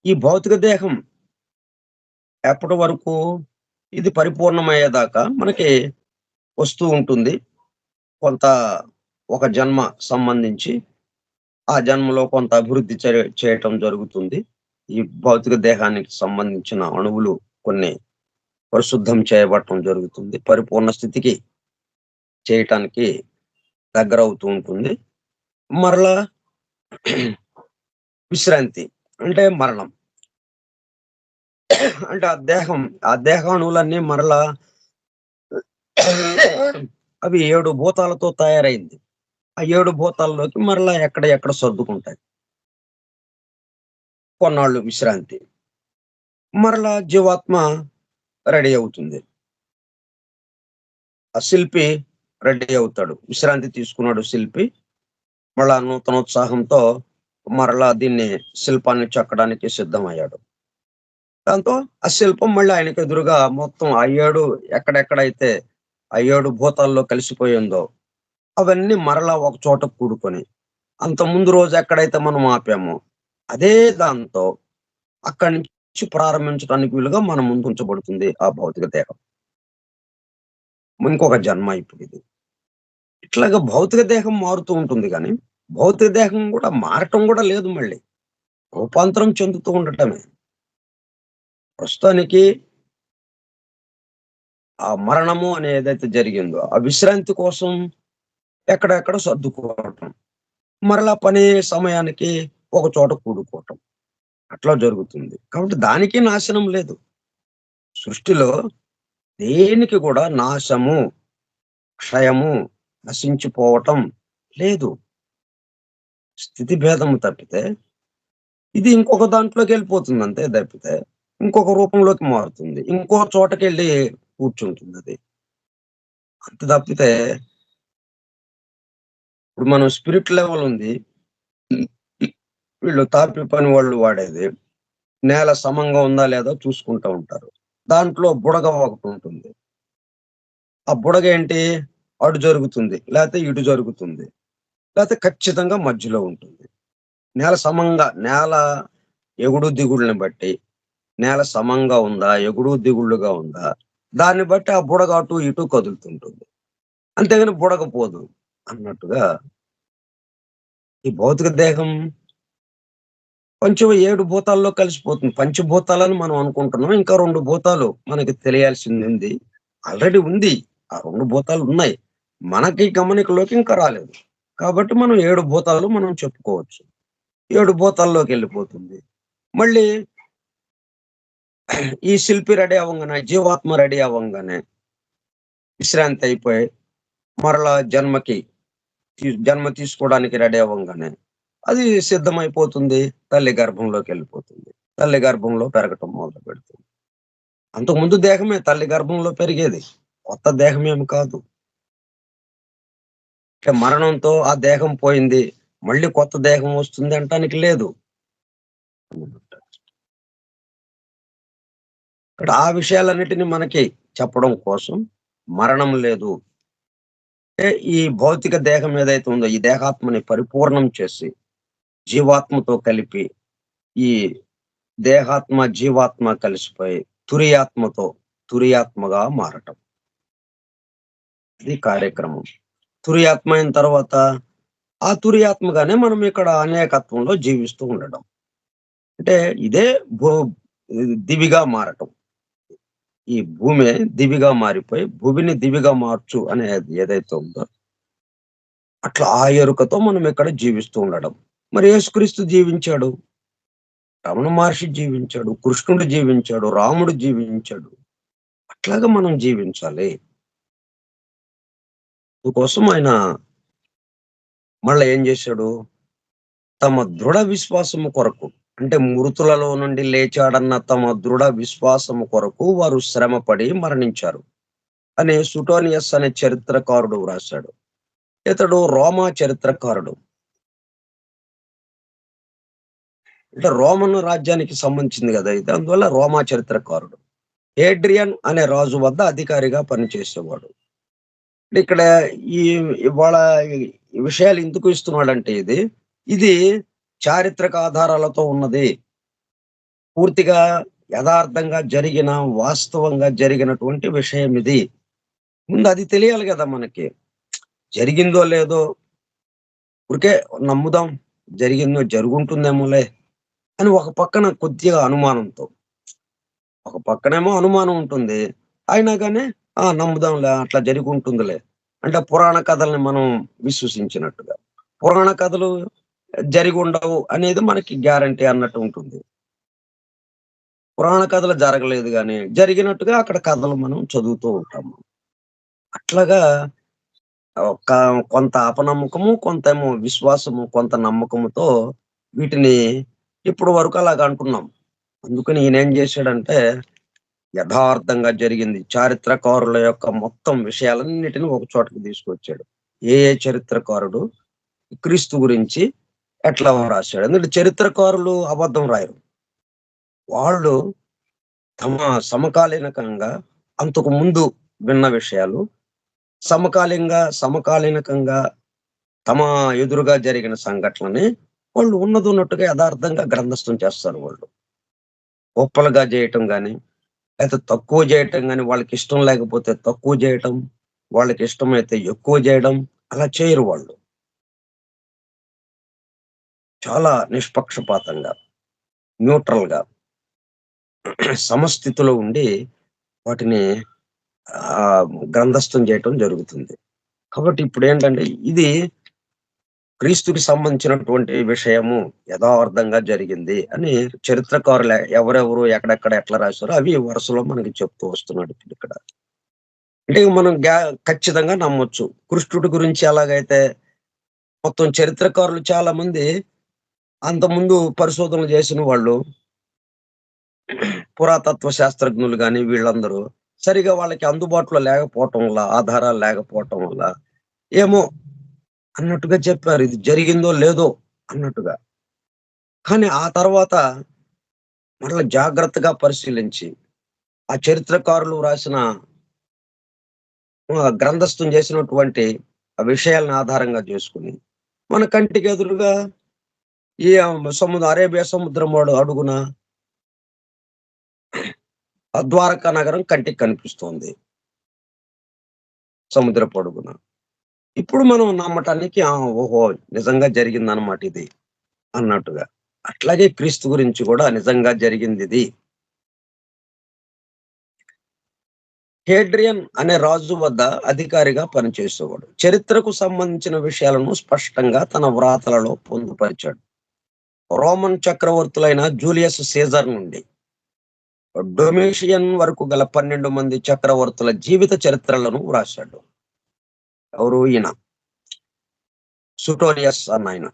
ఈ భౌతిక దేహం ఎప్పటి వరకు ఇది పరిపూర్ణమయ్యేదాకా మనకి వస్తూ ఉంటుంది. కొంత ఒక జన్మ సంబంధించి ఆ జన్మలో కొంత అభివృద్ధి చేయటం జరుగుతుంది. ఈ భౌతిక దేహానికి సంబంధించిన అణువులు కొన్ని పరిశుద్ధం చేయబడటం జరుగుతుంది. పరిపూర్ణ స్థితికి చేయటానికి దగ్గరవుతూ ఉంటుంది. మరలా విశ్రాంతి అంటే మరణం. అంటే ఆ దేహాణువులన్నీ మరలా అవి 7 భూతాలతో తయారైంది. ఆ 7 భూతాల్లోకి మరలా ఎక్కడ సర్దుకుంటాయి. కొన్నాళ్ళు విశ్రాంతి. మరలా జీవాత్మ రెడీ అవుతుంది. ఆ శిల్పి రెడీ అవుతాడు. విశ్రాంతి తీసుకున్నాడు శిల్పి. మళ్ళా నూతనోత్సాహంతో మరలా దీన్ని శిల్పాన్ని చెక్కడానికి సిద్ధమయ్యాడు. దాంతో ఆ శిల్పం మళ్ళీ ఆయనకు ఎదురుగా మొత్తం ఆ 7 ఎక్కడెక్కడైతే ఆ 7 భూతాల్లో కలిసిపోయిందో అవన్నీ మరలా ఒక చోట కూడుకొని అంత ముందు రోజు ఎక్కడైతే మనం ఆపామో అదే దాంతో అక్కడి నుంచి ప్రారంభించడానికి వీలుగా మన ముందు ఉంచబడుతుంది ఆ భౌతిక దేహం. ఇంకొక జన్మ ఇప్పుడు ఇది. ఇట్లాగా భౌతిక దేహం మారుతూ ఉంటుంది గానీ, భౌతిక దేహం గూడా మారటం గూడా లేదు మళ్ళీ. రూపాంతరం చెందుతూ ఉండటమే. ప్రస్తుతానికి ఆ మరణము అని ఏదైతే జరిగిందో, ఆ విశ్రాంతి కోసం ఎక్కడెక్కడ సర్దుకోవటం. మరలా పని సమయానికి ఒక చోట కూడుకోవటం. అట్లా జరుగుతుంది. కాబట్టి దానికి నాశనం లేదు. సృష్టిలో దేనికి కూడా నాశము, క్షయము, నశించిపోవటం లేదు. స్థితి భేదము తప్పితే, ఇది ఇంకొక దాంట్లోకెళ్ళిపోతుంది అంతే తప్పితే, ఇంకొక రూపంలోకి మారుతుంది. ఇంకో చోటకెళ్ళి కూర్చుంటుందది. అంత తప్పితే, ఇప్పుడు మనం స్పిరిట్ లెవెల్ ఉంది. వీళ్ళు తాపి పని వాళ్ళు వాడేది. నేల సమంగా ఉందా లేదా చూసుకుంటా ఉంటారు. దాంట్లో బుడగ ఒకటుంటుంది. ఆ బుడగ ఏంటి? అటు జరుగుతుంది. లేతే ఇటు జరుగుతుంది. లేతే ఖచ్చితంగా మధ్యలో ఉంటుంది. నేల ఎగుడు దిగుడుని బట్టి, నేల సమంగా ఉందా? ఎగుడు దిగుళ్ళుగా ఉందా? దాన్ని బట్టి ఆ బుడగ అటు ఇటు కదులుతుంటుంది. అంతేగాని బుడగ పోదు అన్నట్టుగా ఈ భౌతిక దేహం కొంచెం 7 భూతాల్లో కలిసిపోతుంది. పంచభూతాలని మనం అనుకుంటున్నాం. ఇంకా 2 భూతాలు మనకి తెలియాల్సిందుంది. ఆల్రెడీ ఉంది. ఆ 2 భూతాలు ఉన్నాయి. మనకి గమనికలోకి ఇంకా రాలేదు. కాబట్టి మనం 7 భూతాలు మనం చెప్పుకోవచ్చు. 7 భూతాల్లోకెళ్ళిపోతుంది. మళ్ళీ ఈ శిల్పి రెడీ అవ్వంగానే, జీవాత్మ రెడీ అవ్వంగానే విశ్రాంతి అయిపోయి, మరలా జన్మ తీసుకోవడానికి రెడీ అవ్వంగానే, అది సిద్ధమైపోతుంది. తల్లి గర్భంలోకెళ్ళిపోతుంది. తల్లి గర్భంలో పెరగటం మొదలుపెడుతుంది. అంతకుముందు దేహమే తల్లి గర్భంలో పెరిగేది. కొత్త దేహమేమి కాదు. అంటే మరణంతో ఆ దేహం పోయింది. మళ్ళీ కొత్త దేహం వస్తుంది అంటానికి లేదు. ఇక్కడ ఆ విషయాలన్నిటిని మనకి చెప్పడం కోసం మరణం లేదు. అంటే ఈ భౌతిక దేహం ఏదైతే ఉందో, ఈ దేహాత్మని పరిపూర్ణం చేసి, జీవాత్మతో కలిపి, ఈ దేహాత్మ, జీవాత్మ కలిసిపోయి తురియాత్మగా మారటం. ఇది కార్యక్రమం. తురియాత్మ అయిన తర్వాత, ఆ తురియాత్మగానే మనం ఇక్కడ అనేకత్వంలో జీవిస్తూ ఉండడం. అంటే ఇదే భూ దివిగా మారటం. ఈ భూమే దివిగా మారిపోయి, భూమిని దివిగా మార్చు అనేది ఏదైతే ఉందో, అట్లా ఆ ఎరుకతో మనం ఇక్కడ జీవిస్తూ ఉండడం. మరి యేసుక్రీస్తు జీవించాడు. రమణ మహర్షి జీవించాడు. కృష్ణుడు జీవించాడు. రాముడు జీవించాడు. అట్లాగా మనం జీవించాలి. అందుకోసం ఆయన మళ్ళా ఏం చేశాడు? తమ దృఢ విశ్వాసము కొరకు, అంటే మృతులలో నుండి లేచాడన్న తమ దృఢ విశ్వాసము కొరకు వారు శ్రమపడి మరణించారు అని సుటోనియస్ అనే చరిత్రకారుడు వ్రాశాడు. ఇతడు రోమా చరిత్రకారుడు. అంటే రోమన్ రాజ్యానికి సంబంధించింది కదా ఇది. అందువల్ల రోమా చరిత్రకారుడు. ఏడ్రియన్ అనే రాజు వద్ద అధికారిగా పనిచేసేవాడు. ఇక్కడ ఈ ఇవాళ ఈ విషయాలు ఎందుకు ఇస్తున్నాడంటే ఇది చారిత్రక ఆధారాలతో ఉన్నది. పూర్తిగా యథార్థంగా జరిగిన, వాస్తవంగా జరిగినటువంటి విషయం ఇది. ముందు అది తెలియాలి గదా మనకి. జరిగిందో లేదో ఊరికే నమ్ముదాం. జరిగిందో జరుగుంటుందేమోలే అని ఒక పక్కన కొద్దిగా అనుమానంతో. ఒక పక్కనేమో అనుమానం ఉంటుంది. అయినా గాని నమ్ముదాంలే అట్లా జరిగుంటుందిలే. అంటే పురాణ కథల్ని మనం విశ్వసించినట్టుగా. పురాణ కథలు జరిగుండవు అనేది మనకి గ్యారంటీ అన్నట్టు ఉంటుంది. పురాణ కథలు జరగలేదు గాని, జరిగినట్టుగా అక్కడ కథలు మనం చదువుతూ ఉంటాము. అట్లాగా ఒక కొంత అపనమ్మకము, కొంతేమో విశ్వాసము, కొంత నమ్మకముతో వీటిని ఇప్పటి వరకు అలాగ అంటున్నాం. అందుకని ఈయనేం జేశాడంటే, యథార్థంగా జరిగింది. చారిత్రకారుల యొక్క మొత్తం విషయాలన్నిటిని ఒక చోటకి తీసుకొచ్చాడు. ఏ చరిత్రకారుడు క్రీస్తు గురించి ఎట్లా రాశాడు. ఎందుకంటే చరిత్రకారులు అబద్ధం రాయరు. వాళ్ళు తమ సమకాలీనకంగా అంతకు ముందు విన్న విషయాలు, సమకాలీనకంగా తమ ఎదురుగా జరిగిన సంఘటనని వాళ్ళు ఉన్నదున్నట్టుగా యథార్థంగా గ్రంథస్థం చేస్తారు వాళ్ళు. గొప్పలుగా చేయటం గాని, లేతే తక్కువ చేయటం గాని, వాళ్ళకి ఇష్టం లేకపోతే తక్కువ చేయటం, వాళ్ళకి ఇష్టమైతే ఎక్కువ చేయడం, అలా చేయరు వాళ్ళు. చాలా నిష్పక్షపాతంగా, న్యూట్రల్‌గా సమస్థితిలో ఉండి వాటిని గ్రంథస్థం చేయటం జరుగుతుంది. కాబట్టి ఇప్పుడేంటంటే ఇది క్రీస్తుకి సంబంధించినటువంటి విషయము యథార్థంగా జరిగింది అని చరిత్రకారులు ఎవరెవరు ఎక్కడెక్కడ ఎట్లా రాశారో అవి వరుసలో మనకి చెప్తూ వస్తున్నాడు ఇప్పుడిక్కడ. అంటే మనం ఖచ్చితంగా నమ్మొచ్చు. కృష్ణుడి గురించి ఎలాగైతే మొత్తం చరిత్రకారులు చాలా మంది అంతకుముందు పరిశోధనలు చేసిన వాళ్ళు, పురాతత్వ శాస్త్రజ్ఞులు గాని వీళ్ళందరూ సరిగ్గా వాళ్ళకి అందుబాటులో లేకపోవటం వల్ల, ఆధారాలు లేకపోవటం వల్ల ఏమో అన్నట్టుగా చెప్పారు. ఇది జరిగిందో లేదో అన్నట్టుగా. కానీ ఆ తర్వాత మరలా జాగ్రత్తగా పరిశీలించి, ఆ చరిత్రకారులు రాసిన గ్రంథస్థం చేసినటువంటి ఆ విషయాలను ఆధారంగా చేసుకొని, మన కంటికి ఎదురుగా ఈ అరేబియా సముద్రం అడుగున ఆ ద్వారకా నగరం కంటికి కనిపిస్తోంది. సముద్రపు అడుగున. ఇప్పుడు మనం నమ్మటానికి ఓహో! నిజంగా జరిగిందనమాట ఇది అన్నట్టుగా. అట్లాగే క్రీస్తు గురించి కూడా నిజంగా జరిగిందిది. హేడ్రియన్ అనే రాజు వద్ద అధికారిగా పనిచేసేవాడు. చరిత్రకు సంబంధించిన విషయాలను స్పష్టంగా తన వ్రాతలలో పొందుపరిచాడు. రోమన్ చక్రవర్తులైన జూలియస్ సీజర్ నుండి డొమేషియన్ వరకు గల 12 మంది చక్రవర్తుల జీవిత చరిత్రలను వ్రాశాడు. ఎవరు ఈయన? సుటోనియస్ అన్నాయన.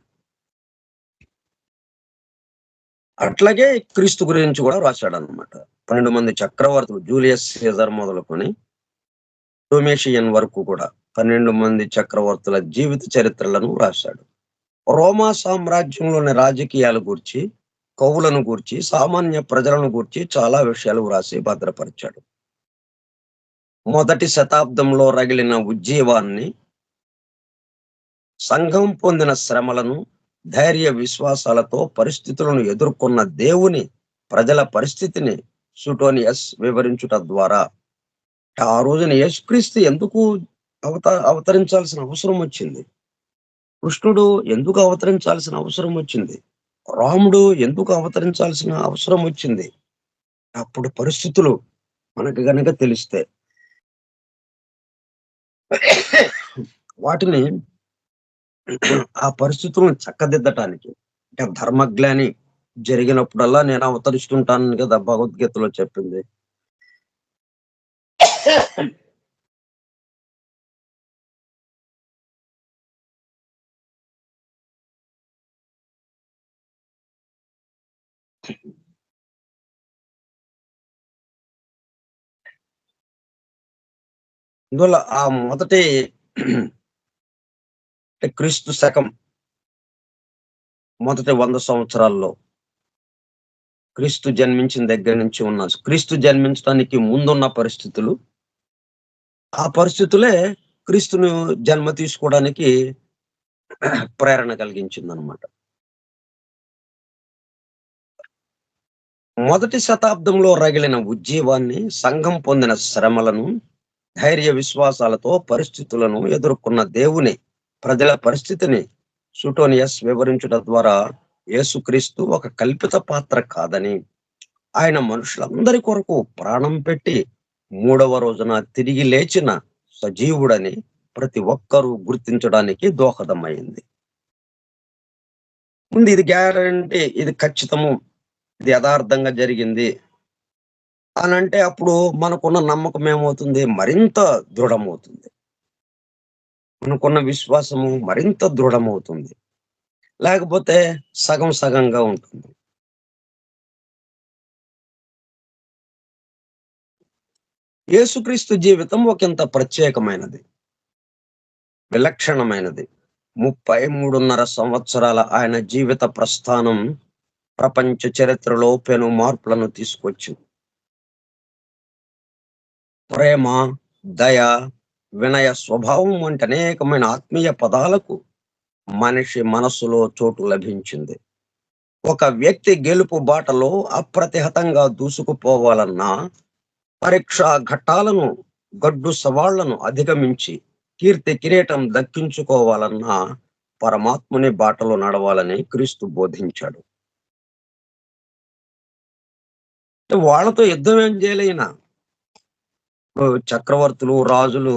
అట్లాగే క్రీస్తు గురించి కూడా రాశాడన్నమాట. 12 మంది చక్రవర్తులు జూలియస్ సీజర్ మొదలుకొని డొమేషియన్ వరకు కూడా 12 మంది చక్రవర్తుల జీవిత చరిత్రలను రాశాడు. రోమా సామ్రాజ్యంలోని రాజకీయాల గూర్చి, కవులను గూర్చి, సామాన్య ప్రజలను గూర్చి చాలా విషయాలు వ్రాసి భద్రపరిచాడు. మొదటి శతాబ్దంలో రగిలిన ఉజ్జీవాన్ని, సంఘం పొందిన శ్రమలను, ధైర్య విశ్వాసాలతో పరిస్థితులను ఎదుర్కొన్న దేవుని ప్రజల పరిస్థితిని సుటోనియస్ వివరించుట ద్వారా ఆ రోజున యేసుక్రీస్తు ఎందుకు అవతరించాల్సిన అవసరం వచ్చింది? కృష్ణుడు ఎందుకు అవతరించాల్సిన అవసరం వచ్చింది? రాముడు ఎందుకు అవతరించాల్సిన అవసరం వచ్చింది? అప్పుడు పరిస్థితులు మనకు గనక తెలిస్తే వాటిని ఆ పరిస్థితులను చక్కదిద్దటానికి అంటే ధర్మజ్ఞాని జరిగినప్పుడల్లా నేను అవతరిస్తుంటానని కదా భగవద్గీతలో చెప్పింది. అందువల్ల ఆ మొదటి క్రీస్తు శకం మొదటి 100 సంవత్సరాల్లో క్రీస్తు జన్మించిన దగ్గర నుంచి ఉన్న క్రీస్తు జన్మించడానికి ముందున్న పరిస్థితులు, ఆ పరిస్థితులే క్రీస్తును జన్మ తీసుకోవడానికి ప్రేరణ కలిగించిందనమాట. మొదటి శతాబ్దంలో రగిలిన ఉజ్జీవాన్ని, సంఘం పొందిన శ్రమలను, ధైర్య విశ్వాసాలతో పరిస్థితులను ఎదుర్కొన్న దేవుని ప్రజల పరిస్థితిని సుటోనియస్ వివరించడం ద్వారా యేసుక్రీస్తు ఒక కల్పిత పాత్ర కాదని, ఆయన మనుషులందరి కొరకు ప్రాణం పెట్టి 3వ రోజున తిరిగి లేచిన సజీవుడని ప్రతి ఒక్కరూ గుర్తించడానికి దోహదమైంది. ముందు ఇది గ్యారంటీ, ఇది ఖచ్చితము, ఇది యథార్థంగా జరిగింది అనంటే అప్పుడు మనకున్న నమ్మకం ఏమవుతుంది? మరింత దృఢమవుతుంది. మనకున్న విశ్వాసము మరింత దృఢమవుతుంది. లేకపోతే సగం సగంగా ఉంటుంది. యేసుక్రీస్తు జీవితం ఒకంత ప్రత్యేకమైనది, విలక్షణమైనది. 33.5 సంవత్సరాల ఆయన జీవిత ప్రస్థానం ప్రపంచ చరిత్రలో పెను మార్పులను తీసుకొచ్చింది. ప్రేమ, దయ, వినయ స్వభావం వంటి అనేకమైన ఆత్మీయ పదాలకు మనిషి మనస్సులో చోటు లభించింది. ఒక వ్యక్తి గెలుపు బాటలో అప్రతిహతంగా దూసుకుపోవాలన్నా, పరీక్షా ఘట్టాలను, గడ్డు సవాళ్లను అధిగమించి కీర్తి కిరీటం దక్కించుకోవాలన్నా పరమాత్ముని బాటలో నడవాలని క్రీస్తు బోధించాడు. వాళ్ళతో యుద్ధం ఏం చేయలే ఈయన. చక్రవర్తులు, రాజులు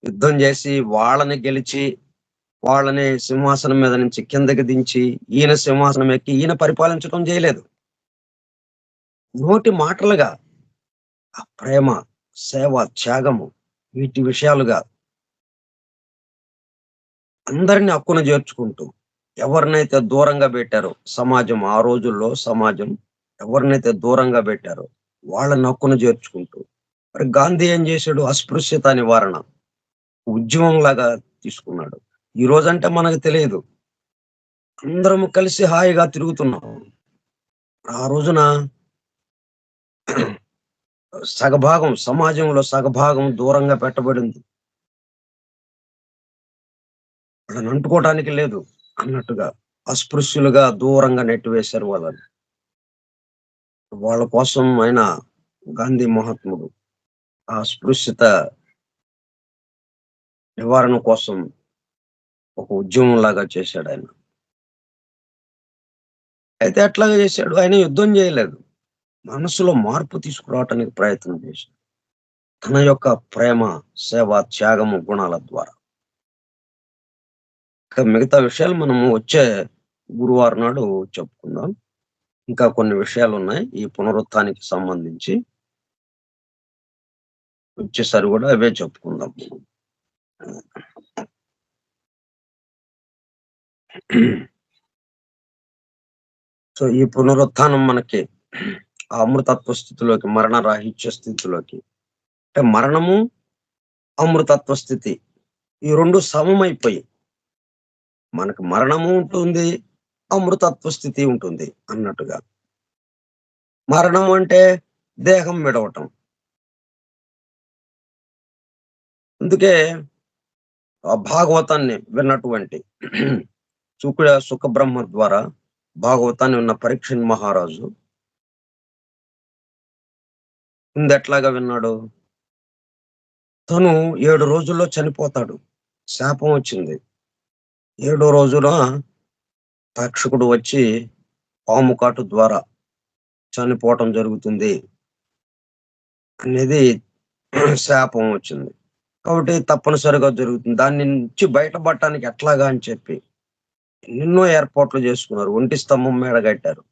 యుద్ధం చేసి వాళ్ళని గెలిచి, వాళ్ళని సింహాసనం మీద నుంచి కిందకి దించి, ఈయన సింహాసనం ఎక్కి ఈయన పరిపాలించడం చేయలేదు. నోటి మాటలుగా ఆ ప్రేమ, సేవ, త్యాగము వీటి విషయాలుగా అందరిని హక్కున చేర్చుకుంటూ, ఎవరినైతే దూరంగా పెట్టారో సమాజం, ఆ రోజుల్లో సమాజం ఎవరినైతే దూరంగా పెట్టారో వాళ్ళని హక్కున చేర్చుకుంటూ, మరి గాంధీ ఏం చేశాడు? అస్పృశ్యత నివారణ ఉద్యమం లాగా తీసుకున్నాడు. ఈ రోజంటే మనకు తెలియదు. అందరము కలిసి హాయిగా తిరుగుతున్నాం. ఆ రోజున సగభాగం, సమాజంలో సగభాగం దూరంగా పెట్టబడింది. వాళ్ళని అంటుకోవటానికి లేదు అన్నట్టుగా అస్పృశ్యులుగా దూరంగా నెట్టివేశారు వాళ్ళని. వాళ్ళ కోసం ఆయన గాంధీ మహాత్ముడు ఆ అస్పృశ్యత నివారణ కోసం ఒక ఉద్యమం లాగా చేశాడాయన. అయితే అట్లాగే చేశాడు. ఆయన యుద్ధం చేయలేదు. మనసులో మార్పు తీసుకురావటానికి ప్రయత్నం చేశాడు. తన యొక్క ప్రేమ, సేవ, త్యాగము గుణాల ద్వారా. ఇక మిగతా విషయాలు మనము వచ్చే గురువారం నాడు చెప్పుకుందాం. ఇంకా కొన్ని విషయాలున్నాయి ఈ పునరుత్థానికి సంబంధించి. వచ్చేసారి గూడా అవే చెప్పుకుందాం. సో, ఈ పునరుత్థానం మనకి ఆ అమృతత్వ స్థితిలోకి, మరణ రాహిత్య స్థితిలోకి, అంటే మరణము, అమృతత్వ స్థితి ఈ 2 సమమైపోయి మనకు మరణము ఉంటుంది, అమృతత్వ స్థితి ఉంటుంది అన్నట్టుగా. మరణం అంటే దేహం విడవటం. అందుకే ఆ భాగవతాన్ని విన్నటువంటి సుఖబ్రహ్మ ద్వారా భాగవతాన్ని విన్న పరీక్షణ్ మహారాజు ముందెట్లాగా విన్నాడు? తను 7 రోజుల్లో చనిపోతాడు. శాపం వచ్చింది. 7 రోజున తక్షకుడు వచ్చి పాము కాటు ద్వారా చనిపోవటం జరుగుతుంది అనేది శాపం వచ్చింది. కాబట్టి తప్పనిసరిగా జరుగుతుంది. దాని నుంచి బయటపడటానికి ఎట్లాగా అని చెప్పి ఎన్నెన్నో ఏర్పాట్లు చేసుకున్నారు. ఒంటి స్తంభం మీద కట్టారు.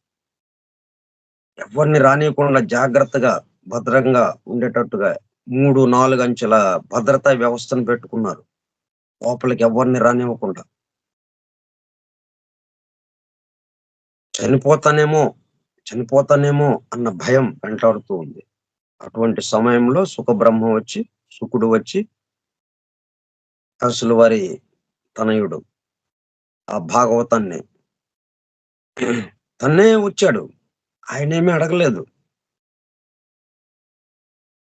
ఎవరిని రానీయకుండా జాగ్రత్తగా, భద్రంగా ఉండేటట్టుగా 3, 4 అంచెల భద్రతా వ్యవస్థను పెట్టుకున్నారు. లోపలికి ఎవరిని రానివ్వకుండా. చనిపోతానేమో, చనిపోతానేమో అన్న భయం వెంటాడుతూ ఉంది. అటువంటి సమయంలో శుకుడు వచ్చి అసలు వారి తనయుడు ఆ భాగవతాన్ని తనే వచ్చాడు. ఆయనేమీ అడగలేదు.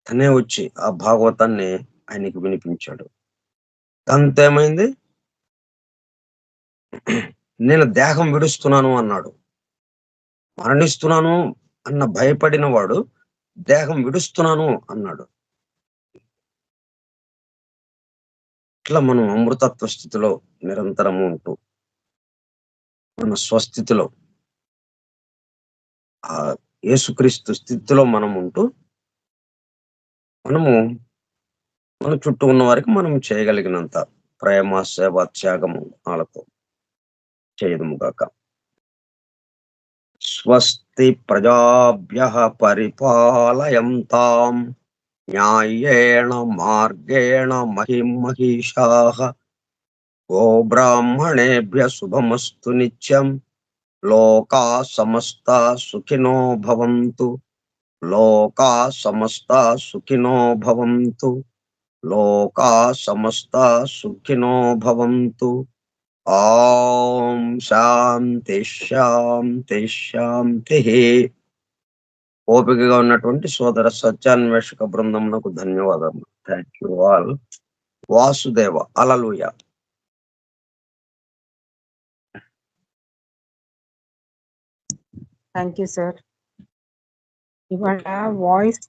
తనే వచ్చి ఆ భాగవతాన్ని ఆయనకి వినిపించాడు. దాంతో నేను దేహం విడుస్తున్నాను అన్నాడు. మరణిస్తున్నాను అన్న భయపడిన వాడు దేహం విడుస్తున్నాను అన్నాడు. ఇట్లా మనం అమృతత్వ స్థితిలో నిరంతరము ఉంటూ, మన స్వస్థితిలో ఆ యేసుక్రీస్తు స్థితిలో మనం ఉంటూ, మనము మన చుట్టూ ఉన్న వారికి మనం చేయగలిగినంత ప్రేమ, సేవ, త్యాగము వాళ్ళతో చేయదుము గాక. స్వస్తి ప్రజాభ్యః పరిపాలయంతాం న్యాయేణ మార్గేణ మహిషాః గోబ్రాహ్మణేభ్యః శుభమస్తు నిత్యం లోకాః సమస్తాః సుఖినో భవంతు లోకాః సమస్తాః సుఖినో భవంతు లోకాః సమస్తాః సుఖినో భవంతు. ఓం శాంతి శాంతి శాంతి. ఓపికగా ఉన్నటువంటి సోదర సత్యాన్వేషక బృందమునకు ధన్యవాదాలు. Thank you all. Vasudeva. Hallelujah. Thank you sir. ఇవాళ వాయిస్